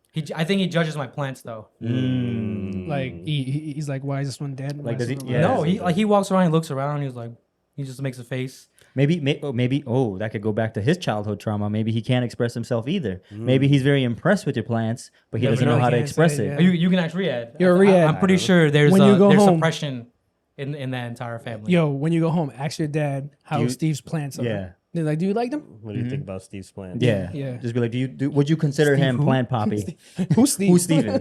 Speaker 3: think he judges my plants though.
Speaker 2: Like he's like, why is this one dead? Why
Speaker 1: Like,
Speaker 2: is
Speaker 1: does he-
Speaker 2: this one
Speaker 1: yeah.
Speaker 2: alive?
Speaker 3: No, he walks around, he looks around, he's like, he just makes a face.
Speaker 1: Maybe that could go back to his childhood trauma. Maybe he can't express himself either. Maybe he's very impressed with your plants, but he
Speaker 2: Yeah,
Speaker 1: doesn't
Speaker 2: but
Speaker 1: know
Speaker 2: he
Speaker 1: how to
Speaker 2: can't
Speaker 1: express
Speaker 2: say,
Speaker 1: it.
Speaker 2: yeah.
Speaker 3: You can ask Riyadh.
Speaker 2: You're Riyadh.
Speaker 3: I'm pretty sure there's
Speaker 2: When you go
Speaker 3: there's
Speaker 2: home-
Speaker 3: suppression in that entire family.
Speaker 2: Yo, when you go home, ask your dad how
Speaker 1: You-
Speaker 2: Steve's plants are.
Speaker 1: Yeah.
Speaker 2: They're like, do you like them?
Speaker 4: What do you think about Steve's plants?
Speaker 1: Yeah.
Speaker 2: Yeah.
Speaker 1: Just be like, would you consider him
Speaker 3: who?
Speaker 1: plant poppy?
Speaker 2: Who's Steve?
Speaker 1: Who's Steven?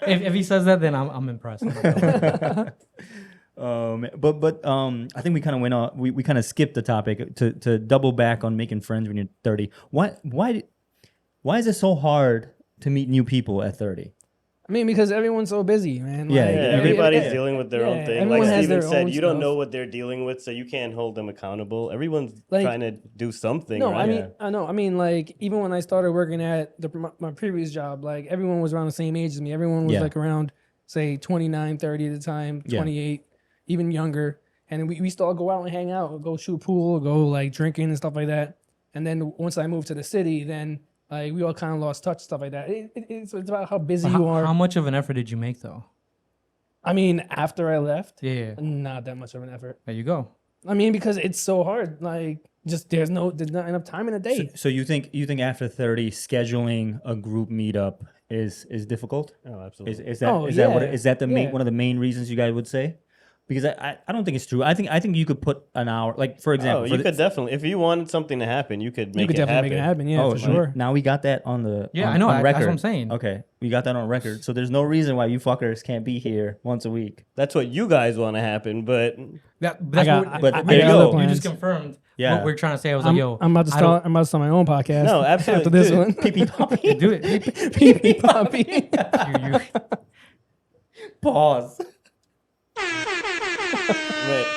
Speaker 3: If he says that, then I'm impressed.
Speaker 1: But I think we kind of went on. We kind of skipped the topic to double back on making friends when you're 30. Why is it so hard to meet new people at 30?
Speaker 2: I mean, because everyone's so busy, man.
Speaker 1: Yeah,
Speaker 2: Like,
Speaker 4: Yeah, everybody's dealing with their own
Speaker 2: yeah,
Speaker 4: thing.
Speaker 2: everyone
Speaker 4: Like
Speaker 2: has
Speaker 4: Steven
Speaker 2: their
Speaker 4: said,
Speaker 2: own
Speaker 4: you don't
Speaker 2: stuff.
Speaker 4: know what they're dealing with, so you can't hold them accountable. Everyone's
Speaker 2: Like-
Speaker 4: trying to do something,
Speaker 2: No,
Speaker 4: right?
Speaker 2: I mean, I know. I mean, like, even when I started working at my previous job, like, everyone was around the same age as me. Everyone was,
Speaker 1: Yeah.
Speaker 2: like, around, say, 29, 30 at the time,
Speaker 1: Yeah.
Speaker 2: 28, even younger. And we used to all go out and hang out, go shoot pool, go, like, drinking and stuff like that. And then once I moved to the city, then, like, we all kind of lost touch, stuff like that. It's about how busy you are.
Speaker 3: How much of an effort did you make though?
Speaker 2: I mean, after I left,
Speaker 3: Yeah,
Speaker 2: not that much of an effort.
Speaker 3: there you go.
Speaker 2: I mean, because it's so hard. Like, just there's not enough time in a day.
Speaker 1: So you think after 30 scheduling a group meetup is difficult?
Speaker 4: Oh, absolutely.
Speaker 1: Is that
Speaker 2: Oh,
Speaker 1: is that what
Speaker 2: yeah.
Speaker 1: is that the main
Speaker 2: Yeah.
Speaker 1: one of the main reasons you guys would say? Because I don't think it's true. I think you could put an hour, like for example,
Speaker 4: Oh,
Speaker 1: for
Speaker 4: you
Speaker 1: the-
Speaker 4: could definitely, if you wanted something to happen, you could make
Speaker 2: You could
Speaker 4: it
Speaker 2: definitely
Speaker 4: happen.
Speaker 2: make it happen. Yeah,
Speaker 1: oh,
Speaker 2: for sure.
Speaker 1: Now we got that on the
Speaker 3: Yeah,
Speaker 1: on,
Speaker 3: I know.
Speaker 1: on
Speaker 3: That's
Speaker 1: record.
Speaker 3: what I'm saying.
Speaker 1: Okay, we got that on record. So there's no reason why you fuckers can't be here once a week.
Speaker 4: That's what you guys want to happen, but
Speaker 3: That's
Speaker 2: got-
Speaker 3: what,
Speaker 1: but
Speaker 2: I
Speaker 1: there you
Speaker 2: got
Speaker 1: go.
Speaker 2: other
Speaker 3: You
Speaker 2: plans.
Speaker 3: just confirmed
Speaker 1: Yeah.
Speaker 3: what we're trying to say. I was
Speaker 2: I'm,
Speaker 3: like, yo,
Speaker 2: I'm about to
Speaker 3: I don't-
Speaker 2: start. I'm about to start my own podcast.
Speaker 4: no, absolutely.
Speaker 2: After this
Speaker 4: Dude,
Speaker 2: one,
Speaker 1: Pee poppy.
Speaker 3: do it.
Speaker 2: Pee Poppy.
Speaker 3: You-
Speaker 1: Pause.
Speaker 4: Wait,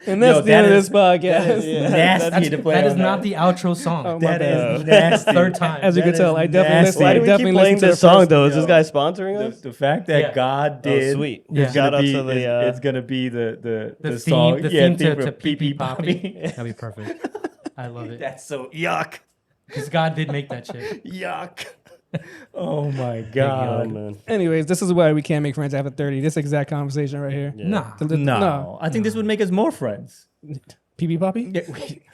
Speaker 2: And that's
Speaker 1: Yo,
Speaker 2: the end of
Speaker 1: that
Speaker 2: this
Speaker 1: is-
Speaker 2: podcast.
Speaker 1: Nasty to play.
Speaker 3: that is
Speaker 1: on
Speaker 3: not the outro song.
Speaker 2: Oh, my
Speaker 1: That
Speaker 2: bad.
Speaker 1: is nasty.
Speaker 3: Third time.
Speaker 2: As you can
Speaker 1: That
Speaker 2: tell,
Speaker 1: is
Speaker 2: I definitely
Speaker 1: nasty.
Speaker 2: listen.
Speaker 4: why
Speaker 2: I
Speaker 4: do we
Speaker 2: definitely
Speaker 4: keep playing
Speaker 2: listen to
Speaker 4: this
Speaker 2: the
Speaker 4: song
Speaker 2: first-
Speaker 4: though? Is this
Speaker 1: Yo.
Speaker 4: guy sponsoring us?
Speaker 1: The fact that
Speaker 3: Yeah.
Speaker 1: God did
Speaker 4: sweet.
Speaker 3: Yeah.
Speaker 1: is gonna
Speaker 4: Shout out
Speaker 1: be
Speaker 4: to the,
Speaker 1: it's gonna be the
Speaker 3: the
Speaker 1: song.
Speaker 3: theme, the
Speaker 1: yeah,
Speaker 3: theme to
Speaker 1: for
Speaker 3: Pee Pee Poppy.
Speaker 1: Poppy.
Speaker 3: That'd be perfect. I love it.
Speaker 1: That's so yuck.
Speaker 3: Because God did make that shit.
Speaker 1: Yuck. Oh my
Speaker 4: Oh,
Speaker 1: god.
Speaker 4: man.
Speaker 2: Anyways, this is why we can't make friends after 30. This exact conversation right here.
Speaker 4: Yeah.
Speaker 3: Nah.
Speaker 1: No, I think this would make us more friends.
Speaker 2: Pee Poppy?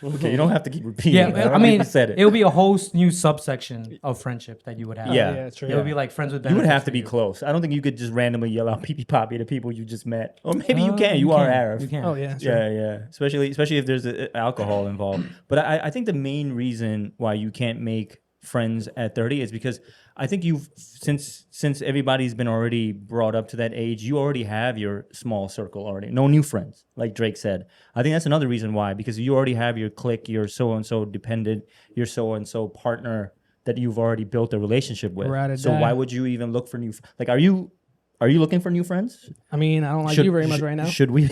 Speaker 1: Okay, you don't have to keep repeating.
Speaker 3: Yeah,
Speaker 1: it.
Speaker 3: I mean,
Speaker 1: you said it.
Speaker 3: would be a whole new subsection of friendship that you would have.
Speaker 1: Yeah.
Speaker 2: yeah, true.
Speaker 3: It would be like friends with
Speaker 1: You would
Speaker 3: benefits
Speaker 1: have to
Speaker 3: for
Speaker 1: be
Speaker 3: you.
Speaker 1: close. I don't think you could just randomly yell out "pee pee poppy" to people you just met. Or maybe you can. You are Arif.
Speaker 3: You can.
Speaker 2: Oh yeah, true.
Speaker 1: Yeah, yeah. Especially if there's alcohol involved. But I think the main reason why you can't make friends at 30 is because I think you've since everybody's been already brought up to that age, you already have your small circle already. No new friends, like Drake said. I think that's another reason why, because you already have your clique, your so and so dependent, your so and so partner that you've already built a relationship with.
Speaker 2: Ride or
Speaker 1: So
Speaker 2: die.
Speaker 1: why would you even look for new? Like, are you looking for new friends?
Speaker 2: I mean, I don't like you very much right now.
Speaker 1: Should we?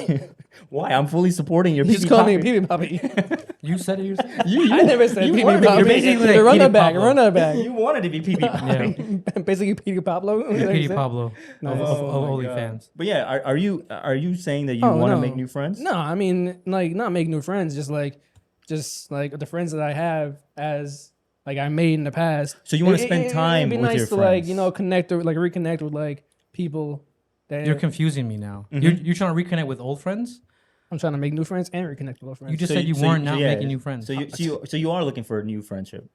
Speaker 1: Why? I'm fully supporting your.
Speaker 2: You just
Speaker 1: pee-pee
Speaker 2: called me
Speaker 1: poppy.
Speaker 2: Pee Poppy.
Speaker 3: You said it yourself.
Speaker 2: I never said Pee
Speaker 1: wanted to be-
Speaker 2: Poppy.
Speaker 1: you're basically like
Speaker 2: Run
Speaker 3: Petey
Speaker 2: that back.
Speaker 3: Pablo.
Speaker 2: Run that back.
Speaker 1: You wanted to be pee pee poppy.
Speaker 3: Yeah.
Speaker 2: Basically, Petey Pablo.
Speaker 3: Petey Pablo
Speaker 2: Nice.
Speaker 3: of
Speaker 1: Oh my
Speaker 3: OnlyFans.
Speaker 1: But yeah, are you saying that you
Speaker 2: Oh,
Speaker 1: want to
Speaker 2: no.
Speaker 1: make new friends?
Speaker 2: No, I mean, like, not make new friends. Just like the friends that I have as like I made in the past.
Speaker 1: So you wanna spend time
Speaker 2: It'd be
Speaker 1: with
Speaker 2: nice
Speaker 1: your
Speaker 2: to like
Speaker 1: friends.
Speaker 2: connect or like reconnect with like people. That
Speaker 3: You're confusing me now.
Speaker 1: Mm-hmm.
Speaker 3: You're trying to reconnect with old friends?
Speaker 2: I'm trying to make new friends and reconnect with old friends.
Speaker 3: You just said you weren't now making new friends.
Speaker 1: So you are looking for a new friendship.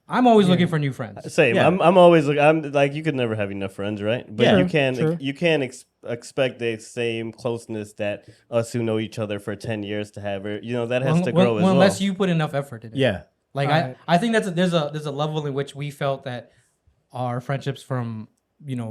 Speaker 3: I'm always looking for new friends.
Speaker 4: Same.
Speaker 1: Yeah.
Speaker 4: I'm always like you could never have enough friends, right? But
Speaker 1: Yeah.
Speaker 4: you can
Speaker 2: True.
Speaker 4: you can't expect the same closeness that us who know each other for 10 years to have. Or, that has to grow as well.
Speaker 3: Unless you put enough effort in it.
Speaker 1: Yeah.
Speaker 3: Like
Speaker 2: Alright.
Speaker 3: I think there's a level in which we felt that our friendships from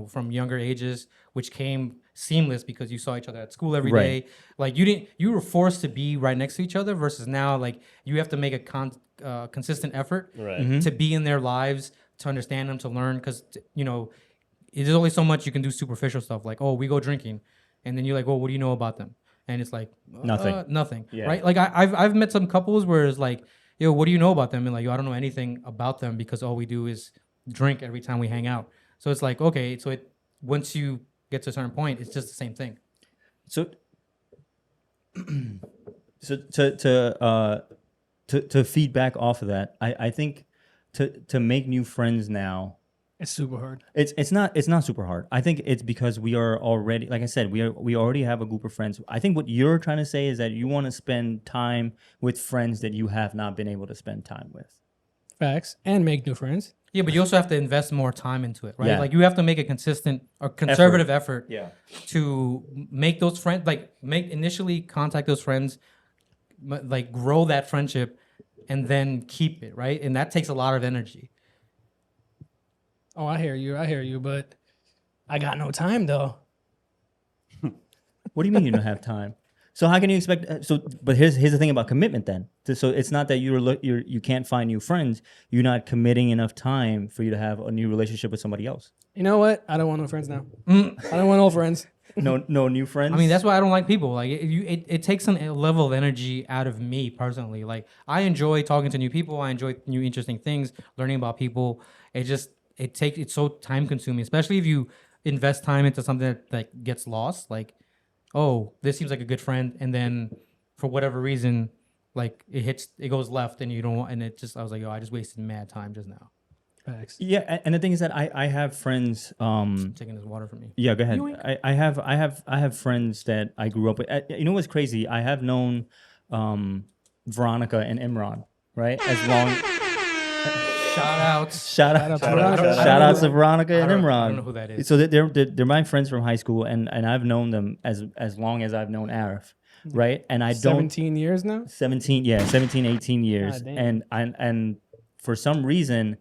Speaker 3: from younger ages, which came seamless because you saw each other at school every
Speaker 1: Right.
Speaker 3: day. Like you were forced to be right next to each other versus now, like you have to make a consistent effort
Speaker 4: Right.
Speaker 3: to be in their lives, to understand them, to learn. Because, there's only so much you can do superficial stuff. Like, oh, we go drinking. And then you're like, well, what do you know about them? And it's like, nothing.
Speaker 4: Yeah.
Speaker 3: Right. Like I've met some couples where it's like, yo, what do you know about them? And like, yo, I don't know anything about them because all we do is drink every time we hang out. So it's like, okay, so once you get to a certain point, it's just the same thing.
Speaker 1: So, to feedback off of that, I think to make new friends now,
Speaker 2: It's super hard.
Speaker 1: it's not super hard. I think it's because we are already, like I said, we already have a group of friends. I think what you're trying to say is that you want to spend time with friends that you have not been able to spend time with.
Speaker 2: Facts. And make new friends.
Speaker 3: Yeah, but you also have to invest more time into it, right?
Speaker 1: Yeah.
Speaker 3: Like you have to make a consistent or conservative effort
Speaker 1: Yeah.
Speaker 3: to make those friends, like initially contact those friends, like grow that friendship and then keep it, right? And that takes a lot of energy.
Speaker 2: Oh, I hear you, but I got no time though.
Speaker 1: What do you mean you don't have time? So how can you expect? But here's the thing about commitment. Then, so it's not that you can't find new friends. You're not committing enough time for you to have a new relationship with somebody else.
Speaker 2: You know what? I don't want no friends now. I don't want old friends.
Speaker 1: No new friends.
Speaker 3: I mean, that's why I don't like people. Like it takes a level of energy out of me personally. Like I enjoy talking to new people. I enjoy new interesting things, learning about people. It's so time consuming, especially if you invest time into something that gets lost. Like, oh, this seems like a good friend, and then for whatever reason, like it goes left, and you don't want, and I was like, oh, I just wasted mad time just now.
Speaker 2: Facts.
Speaker 1: Yeah, and the thing is that I have friends.
Speaker 3: Taking this water from me.
Speaker 1: Yeah, go ahead. I have friends that I grew up with. You know what's crazy? I have known Veronica and Imran, right? As long. Shout out to Veronica and Imran.
Speaker 3: I don't know who that is.
Speaker 1: So they're my friends from high school, and I've known them as long as I've known Arif, right? And I don't
Speaker 2: 17 years now?
Speaker 1: 17, 18 years.
Speaker 2: God damn.
Speaker 1: And for some reason,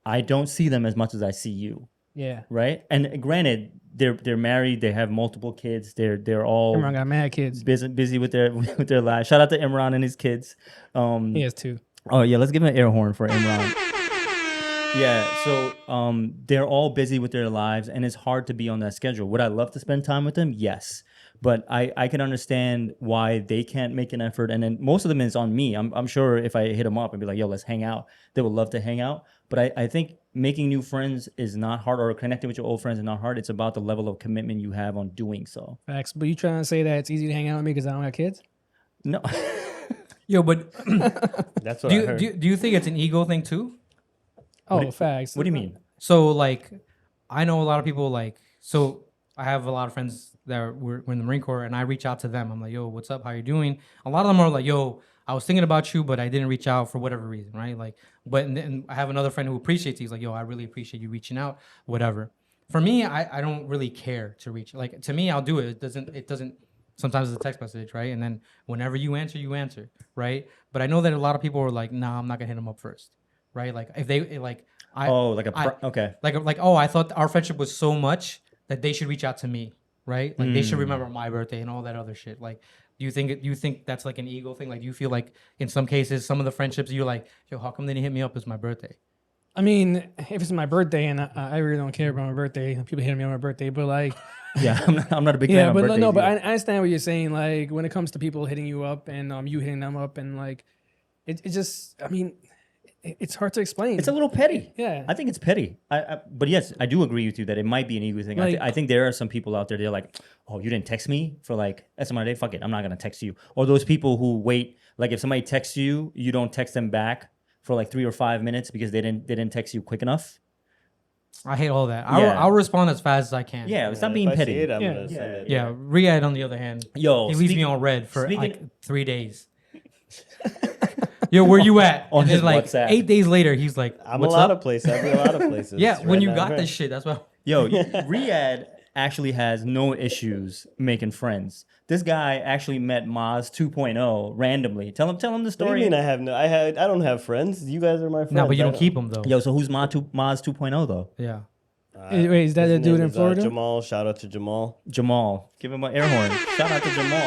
Speaker 1: I don't see them as much as I see you,
Speaker 2: Yeah.
Speaker 1: right? And granted, they're married, they have multiple kids, they're all
Speaker 2: Imran got mad kids.
Speaker 1: busy with their lives. Shout out to Imran and his kids.
Speaker 2: He has two.
Speaker 1: Oh yeah, let's give him an air horn for Imran. Yeah, so they're all busy with their lives, and it's hard to be on that schedule. Would I love to spend time with them? Yes, but I can understand why they can't make an effort, and then most of them is on me. I'm sure if I hit them up and be like, "Yo, let's hang out," they would love to hang out. But I think making new friends is not hard, or connecting with your old friends is not hard. It's about the level of commitment you have on doing so.
Speaker 2: Facts. But you trying to say that it's easy to hang out with me because I don't have kids?
Speaker 1: No.
Speaker 3: Yo, but
Speaker 4: That's what I heard.
Speaker 3: do you think it's an ego thing too?
Speaker 2: Oh, facts.
Speaker 1: What do you mean?
Speaker 3: So like, I know a lot of people so I have a lot of friends that were in the Marine Corps, and I reach out to them. I'm like, yo, what's up? How you doing? A lot of them are like, yo, I was thinking about you, but I didn't reach out for whatever reason, right? Like, and then I have another friend who appreciates it. He's like, yo, I really appreciate you reaching out, whatever. For me, I don't really care to reach. Like, to me, I'll do it. It doesn't. Sometimes it's a text message, right? And then whenever you answer, right? But I know that a lot of people are like, nah, I'm not gonna hit them up first, right? Like if they like, okay.
Speaker 1: Like
Speaker 3: oh, I thought our friendship was so much that they should reach out to me, right? Like they should remember my birthday and all that other shit. Like, do you think that's like an ego thing? Like, do you feel like in some cases, some of the friendships you're like, yo, how come they didn't hit me up? It's my birthday.
Speaker 2: I mean, if it's my birthday and I really don't care about my birthday, people hitting me on my birthday, but like,
Speaker 1: yeah, I'm not a big fan
Speaker 2: yeah,
Speaker 1: of
Speaker 2: but
Speaker 1: birthdays
Speaker 2: no, but I
Speaker 1: either.
Speaker 2: understand what you're saying. Like when it comes to people hitting you up and you hitting them up and like, it just, I mean, it's hard to explain.
Speaker 1: It's a little petty.
Speaker 2: Yeah.
Speaker 1: I think it's petty. But yes, I do agree with you that it might be an ego thing.
Speaker 2: Like-
Speaker 1: I think there are some people out there, they're like, oh, you didn't text me for like X amount of day? Fuck it, I'm not going to text you. Or those people who wait, like if somebody texts you, you don't text them back for like 3 or 5 minutes because they didn't text you quick enough.
Speaker 3: I hate all that.
Speaker 1: Yeah.
Speaker 3: I'll respond as fast as I can.
Speaker 1: Yeah, stop
Speaker 4: If
Speaker 1: being
Speaker 4: I
Speaker 1: petty.
Speaker 4: see it, I'm
Speaker 2: Yeah.
Speaker 4: gonna send it.
Speaker 3: Yeah, Riyadh on the other hand,
Speaker 1: Yo,
Speaker 3: he leaves me
Speaker 1: speaking-
Speaker 3: on red for
Speaker 1: speaking-
Speaker 3: like 3 days. Yo, where you at?
Speaker 1: On
Speaker 3: And
Speaker 1: his
Speaker 3: then like
Speaker 1: WhatsApp.
Speaker 3: 8 days later, he's like,
Speaker 4: I'm
Speaker 3: what's
Speaker 4: a lot
Speaker 3: up?
Speaker 4: of places. I've been a lot of places.
Speaker 3: Yeah, when
Speaker 4: Right
Speaker 3: you
Speaker 4: now,
Speaker 3: got
Speaker 4: right.
Speaker 3: this shit, that's why.
Speaker 1: Yo, Riyadh actually has no issues making friends. This guy actually met Maz 2.0 randomly. Tell him the
Speaker 4: What do you
Speaker 1: story.
Speaker 4: mean I don't have friends? You guys are my friends.
Speaker 3: No, but you
Speaker 4: I
Speaker 3: don't keep them though.
Speaker 1: Yo, so who's Maz 2.0 though?
Speaker 3: Yeah.
Speaker 2: Wait, is that
Speaker 4: His
Speaker 2: a dude
Speaker 4: name
Speaker 2: in
Speaker 4: is,
Speaker 2: Florida?
Speaker 4: Jamal. Shout out to Jamal.
Speaker 1: Jamal. Give him an air horn. Shout out to Jamal.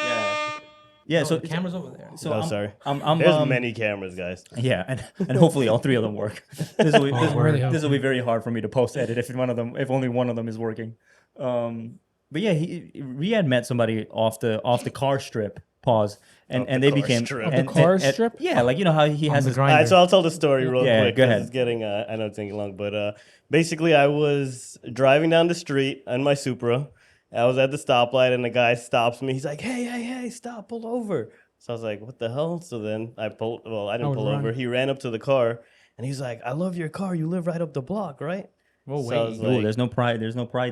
Speaker 1: Yeah. Yeah.
Speaker 3: No,
Speaker 1: So
Speaker 3: the camera's over there.
Speaker 1: So
Speaker 4: No,
Speaker 1: I'm,
Speaker 4: sorry.
Speaker 1: I'm
Speaker 4: There's many cameras, guys.
Speaker 1: Yeah, and hopefully all three of them work. This will be,
Speaker 2: really
Speaker 1: this will be very hard for me to post edit if only one of them is working. But yeah, Riyadh met somebody off the car strip. Pause. And they
Speaker 4: car
Speaker 1: became
Speaker 4: strip.
Speaker 1: and-
Speaker 2: The car
Speaker 1: and-
Speaker 2: strip?
Speaker 1: Yeah, like you know how he has
Speaker 3: the
Speaker 1: his
Speaker 3: grind.
Speaker 4: All right, so I'll tell the story real
Speaker 1: Yeah,
Speaker 4: quick.
Speaker 1: go
Speaker 4: 'cause
Speaker 1: ahead.
Speaker 4: It's getting, I know it's taking long, but basically I was driving down the street in my Supra. I was at the stoplight and the guy stops me. He's like, hey, stop, pull over. So I was like, what the hell? So then I pulled, well, I didn't
Speaker 2: would
Speaker 4: pull
Speaker 2: run.
Speaker 4: over. He ran up to the car and he's like, I love your car. You live right up the block, right?
Speaker 3: Whoa,
Speaker 4: So I was
Speaker 3: wait.
Speaker 1: Ooh,
Speaker 4: like,
Speaker 1: there's no pride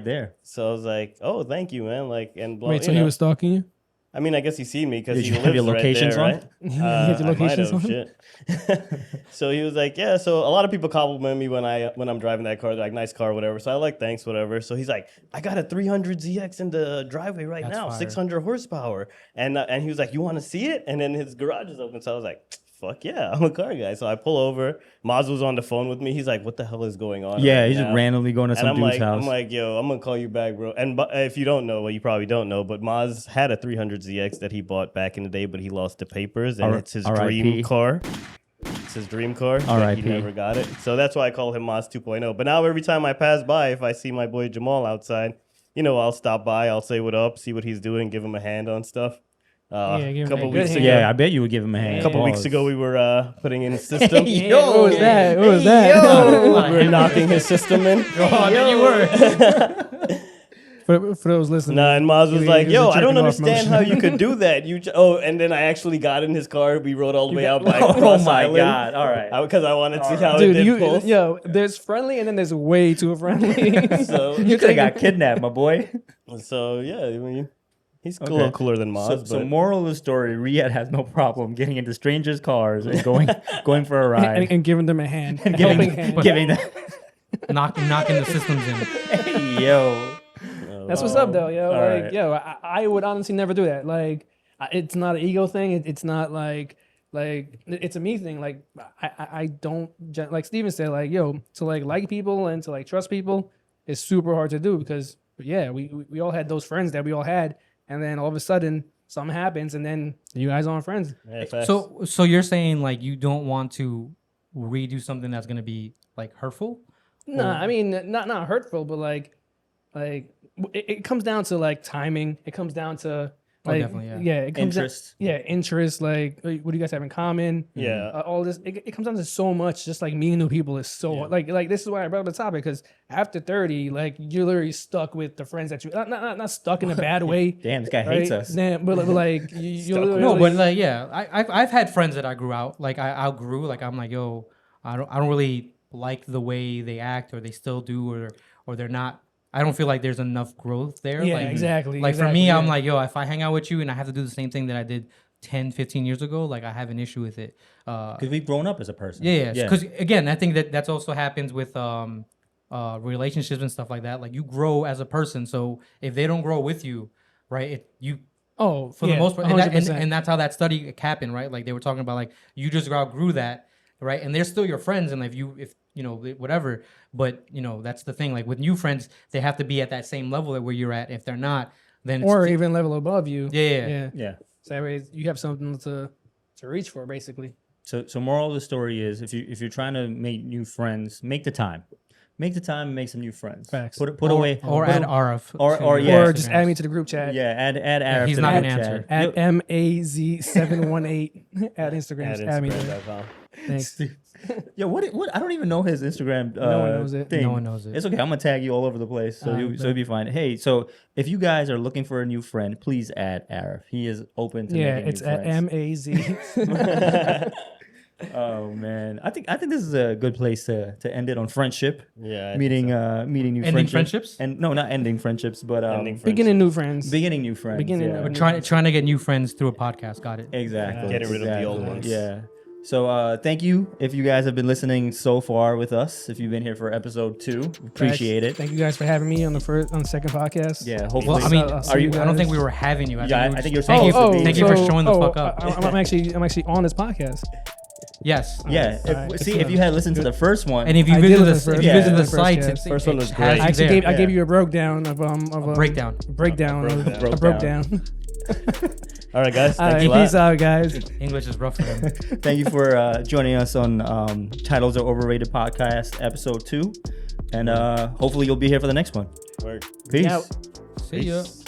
Speaker 1: there.
Speaker 4: so I was like, oh, thank you, man. Like, and blah,
Speaker 2: Wait, so
Speaker 4: you
Speaker 2: he
Speaker 4: know.
Speaker 2: was stalking you?
Speaker 4: I mean, I guess he's seen me because
Speaker 1: Did
Speaker 4: he
Speaker 1: you
Speaker 4: lives
Speaker 1: have your
Speaker 4: right
Speaker 1: locations
Speaker 4: there,
Speaker 1: on?
Speaker 4: right?
Speaker 2: You had your
Speaker 4: I might
Speaker 2: locations
Speaker 4: have,
Speaker 2: on?
Speaker 4: shit. So he was like, yeah. So a lot of people compliment me when I'm driving that car. They're like, nice car, whatever. So I like, thanks, whatever. So he's like, I got a 300 ZX in the driveway right
Speaker 3: That's
Speaker 4: now,
Speaker 3: fire.
Speaker 4: 600 horsepower. And he was like, you want to see it? And then his garage is open. So I was like, fuck yeah, I'm a car guy. So I pull over. Maz was on the phone with me. He's like, what the hell is going on?
Speaker 1: Yeah,
Speaker 4: right
Speaker 1: he's just
Speaker 4: now?
Speaker 1: randomly going to
Speaker 4: And
Speaker 1: some
Speaker 4: I'm
Speaker 1: dude's
Speaker 4: like,
Speaker 1: house.
Speaker 4: I'm like, yo, I'm gonna call you back, bro. And if you don't know, well, you probably don't know, but Maz had a 300 ZX that he bought back in the day, but he lost the papers, and it's his
Speaker 1: R.I.P.
Speaker 4: dream car. It's his dream car. But
Speaker 1: R.I.P.
Speaker 4: he never got it, so that's why I call him Maz 2.0. But now every time I pass by, if I see my boy Jamal outside, you know, I'll stop by, I'll say what up, see what he's doing, give him a hand on stuff.
Speaker 2: Yeah, give him
Speaker 4: couple
Speaker 2: a good
Speaker 4: weeks
Speaker 2: hand.
Speaker 4: ago,
Speaker 1: yeah, I bet you would give him a hand.
Speaker 4: a couple weeks
Speaker 1: Pause.
Speaker 4: ago, we were putting in his system.
Speaker 2: Yeah, what was that? What was that?
Speaker 4: We were knocking his system in.
Speaker 3: Oh, I bet you were.
Speaker 2: For those listening.
Speaker 4: Nah, and Maz was
Speaker 2: He
Speaker 4: like,
Speaker 2: was
Speaker 4: "Yo,
Speaker 2: a
Speaker 4: I don't
Speaker 2: jerking off
Speaker 4: understand
Speaker 2: motion.
Speaker 4: how you could do that." And then I actually got in his car. We rode all the way out by
Speaker 1: Oh
Speaker 4: Cross
Speaker 1: my
Speaker 4: Island.
Speaker 1: god! All right.
Speaker 4: Because I wanted to see how
Speaker 2: Dude,
Speaker 4: it did pulse.
Speaker 2: there's friendly and then there's way too friendly.
Speaker 4: So,
Speaker 1: You could have got kidnapped, my boy.
Speaker 4: yeah, I mean, he's a
Speaker 1: Okay.
Speaker 4: little cooler than Maz.
Speaker 1: So
Speaker 4: but
Speaker 1: moral of the story: Riyadh has no problem getting into strangers' cars and going for a ride,
Speaker 2: and giving them a hand.
Speaker 1: and
Speaker 2: Helping hand.
Speaker 1: giving them.
Speaker 3: knocking the systems in.
Speaker 1: Hey, yo.
Speaker 2: That's what's up, though, yo.
Speaker 1: All
Speaker 2: Like,
Speaker 1: right.
Speaker 2: yo, I would honestly never do that. Like, it's not an ego thing. It's not like it's a me thing. Like, I don't like Steven said. Like, yo, to like people and to like trust people is super hard to do because yeah, we all had those friends that we all had, and then all of a sudden something happens, and then you guys aren't friends.
Speaker 4: yeah, facts.
Speaker 3: So you're saying like you don't want to redo something that's gonna be like hurtful?
Speaker 2: Nah, I mean not hurtful, but like it comes down to like timing. It comes down to like
Speaker 3: definitely, yeah.
Speaker 2: it comes
Speaker 1: Interest.
Speaker 2: interest. Like what do you guys have in common?
Speaker 4: Yeah.
Speaker 2: All this it comes down to so much. Just like meeting new people is so like this is why I brought up the topic because after 30, like you're literally stuck with the friends that you not stuck in a bad way.
Speaker 1: Damn, this guy
Speaker 2: Right?
Speaker 1: hates us.
Speaker 2: Damn, but like you literally
Speaker 3: No, but like yeah, I've had friends that I grew out. Like I outgrew. Like I'm like yo, I don't really like the way they act or they still do or they're not. I don't feel like there's enough growth there.
Speaker 2: Yeah,
Speaker 3: like,
Speaker 2: exactly.
Speaker 3: Like for
Speaker 2: exactly,
Speaker 3: me,
Speaker 2: yeah.
Speaker 3: I'm like, yo, if I hang out with you and I have to do the same thing that I did 10, 15 years ago, like I have an issue with it.
Speaker 1: Because we've grown up as a person.
Speaker 3: Yeah. Because again, I think that's also happens with relationships and stuff like that. Like you grow as a person. So if they don't grow with you, right,
Speaker 2: for
Speaker 3: for the most part, and,
Speaker 2: 100%.
Speaker 3: and that's how that study happened, right? Like they were talking about like you just outgrew that, right? And they're still your friends, and like if you know whatever, but you know that's the thing. Like with new friends, they have to be at that same level where you're at. If they're not, then
Speaker 2: or
Speaker 3: it's,
Speaker 2: even level above you.
Speaker 3: yeah.
Speaker 1: Yeah.
Speaker 2: So that way you have something to reach for, basically.
Speaker 1: So moral of the story is if you're trying to make new friends, make the time. Make the time and make some new friends.
Speaker 2: Facts.
Speaker 1: Put away
Speaker 3: or add Arif,
Speaker 1: or
Speaker 3: to
Speaker 1: yeah.
Speaker 2: Or
Speaker 3: your
Speaker 2: just
Speaker 3: Instagrams.
Speaker 2: add me to the group chat.
Speaker 1: Yeah, add Arif
Speaker 3: he's
Speaker 1: to
Speaker 3: not
Speaker 1: the
Speaker 3: gonna
Speaker 1: group
Speaker 3: answer.
Speaker 1: chat.
Speaker 2: At MAZ718 at Instagram.
Speaker 4: At
Speaker 2: Just add me there.
Speaker 4: Instagram.com.
Speaker 2: Thanks.
Speaker 1: Yeah, what I don't even know his Instagram
Speaker 2: No one knows it.
Speaker 1: thing.
Speaker 3: No one knows it.
Speaker 1: It's okay. I'm gonna tag you all over the place, so you'll be fine. Hey, so if you guys are looking for a new friend, please add Arif. He is open to
Speaker 2: Yeah,
Speaker 1: making
Speaker 2: it's
Speaker 1: new
Speaker 2: at
Speaker 1: friends.
Speaker 2: MAZ.
Speaker 1: Oh man, I think this is a good place to end it on friendship.
Speaker 4: Yeah. I
Speaker 1: Meeting
Speaker 4: think
Speaker 1: meeting new
Speaker 3: Ending
Speaker 1: friendships.
Speaker 3: friendships?
Speaker 1: And no, not ending friendships, but
Speaker 4: Ending friendships.
Speaker 2: Beginning new friends.
Speaker 1: beginning new friends.
Speaker 2: Beginning
Speaker 1: yeah.
Speaker 2: of-
Speaker 3: Trying to get new friends through a podcast. Got it.
Speaker 1: Exactly.
Speaker 4: Getting rid of the old ones.
Speaker 1: Yeah. So thank you if you guys have been listening so far with us. If you've been here for episode 2, appreciate it.
Speaker 2: Thank you guys for having me on the second podcast.
Speaker 1: Yeah. Hopefully.
Speaker 3: Well, I mean,
Speaker 2: I'll see
Speaker 1: are
Speaker 2: you
Speaker 1: you?
Speaker 3: I don't
Speaker 2: guys.
Speaker 3: think we were having you.
Speaker 1: Yeah, I think you're
Speaker 3: thank
Speaker 1: supposed
Speaker 3: you,
Speaker 1: to be.
Speaker 3: thank you for showing the fuck up.
Speaker 2: I'm actually on this podcast.
Speaker 3: Yes.
Speaker 1: Yeah.
Speaker 2: Alright.
Speaker 1: See, if you had listened to the first one,
Speaker 3: And if you
Speaker 2: I did
Speaker 3: visit
Speaker 2: listen
Speaker 3: the
Speaker 2: to
Speaker 3: if you
Speaker 2: the
Speaker 3: visit the
Speaker 2: first,
Speaker 3: sites,
Speaker 2: yeah.
Speaker 3: it's
Speaker 4: First one was
Speaker 3: it
Speaker 4: great.
Speaker 3: has
Speaker 2: I
Speaker 3: you
Speaker 2: actually
Speaker 3: there.
Speaker 2: I gave you a breakdown of a
Speaker 3: breakdown.
Speaker 2: breakdown of
Speaker 4: breakdown.
Speaker 2: a
Speaker 1: Broke
Speaker 2: breakdown.
Speaker 4: All right, guys.
Speaker 2: All
Speaker 4: Thanks
Speaker 2: right,
Speaker 4: a lot.
Speaker 2: peace out, guys.
Speaker 3: English is rough for him.
Speaker 1: thank you for joining us on Titles Are Overrated podcast episode 2, and hopefully you'll be here for the next one.
Speaker 4: Word.
Speaker 1: Peace.
Speaker 2: Out.
Speaker 3: See ya.
Speaker 4: Peace.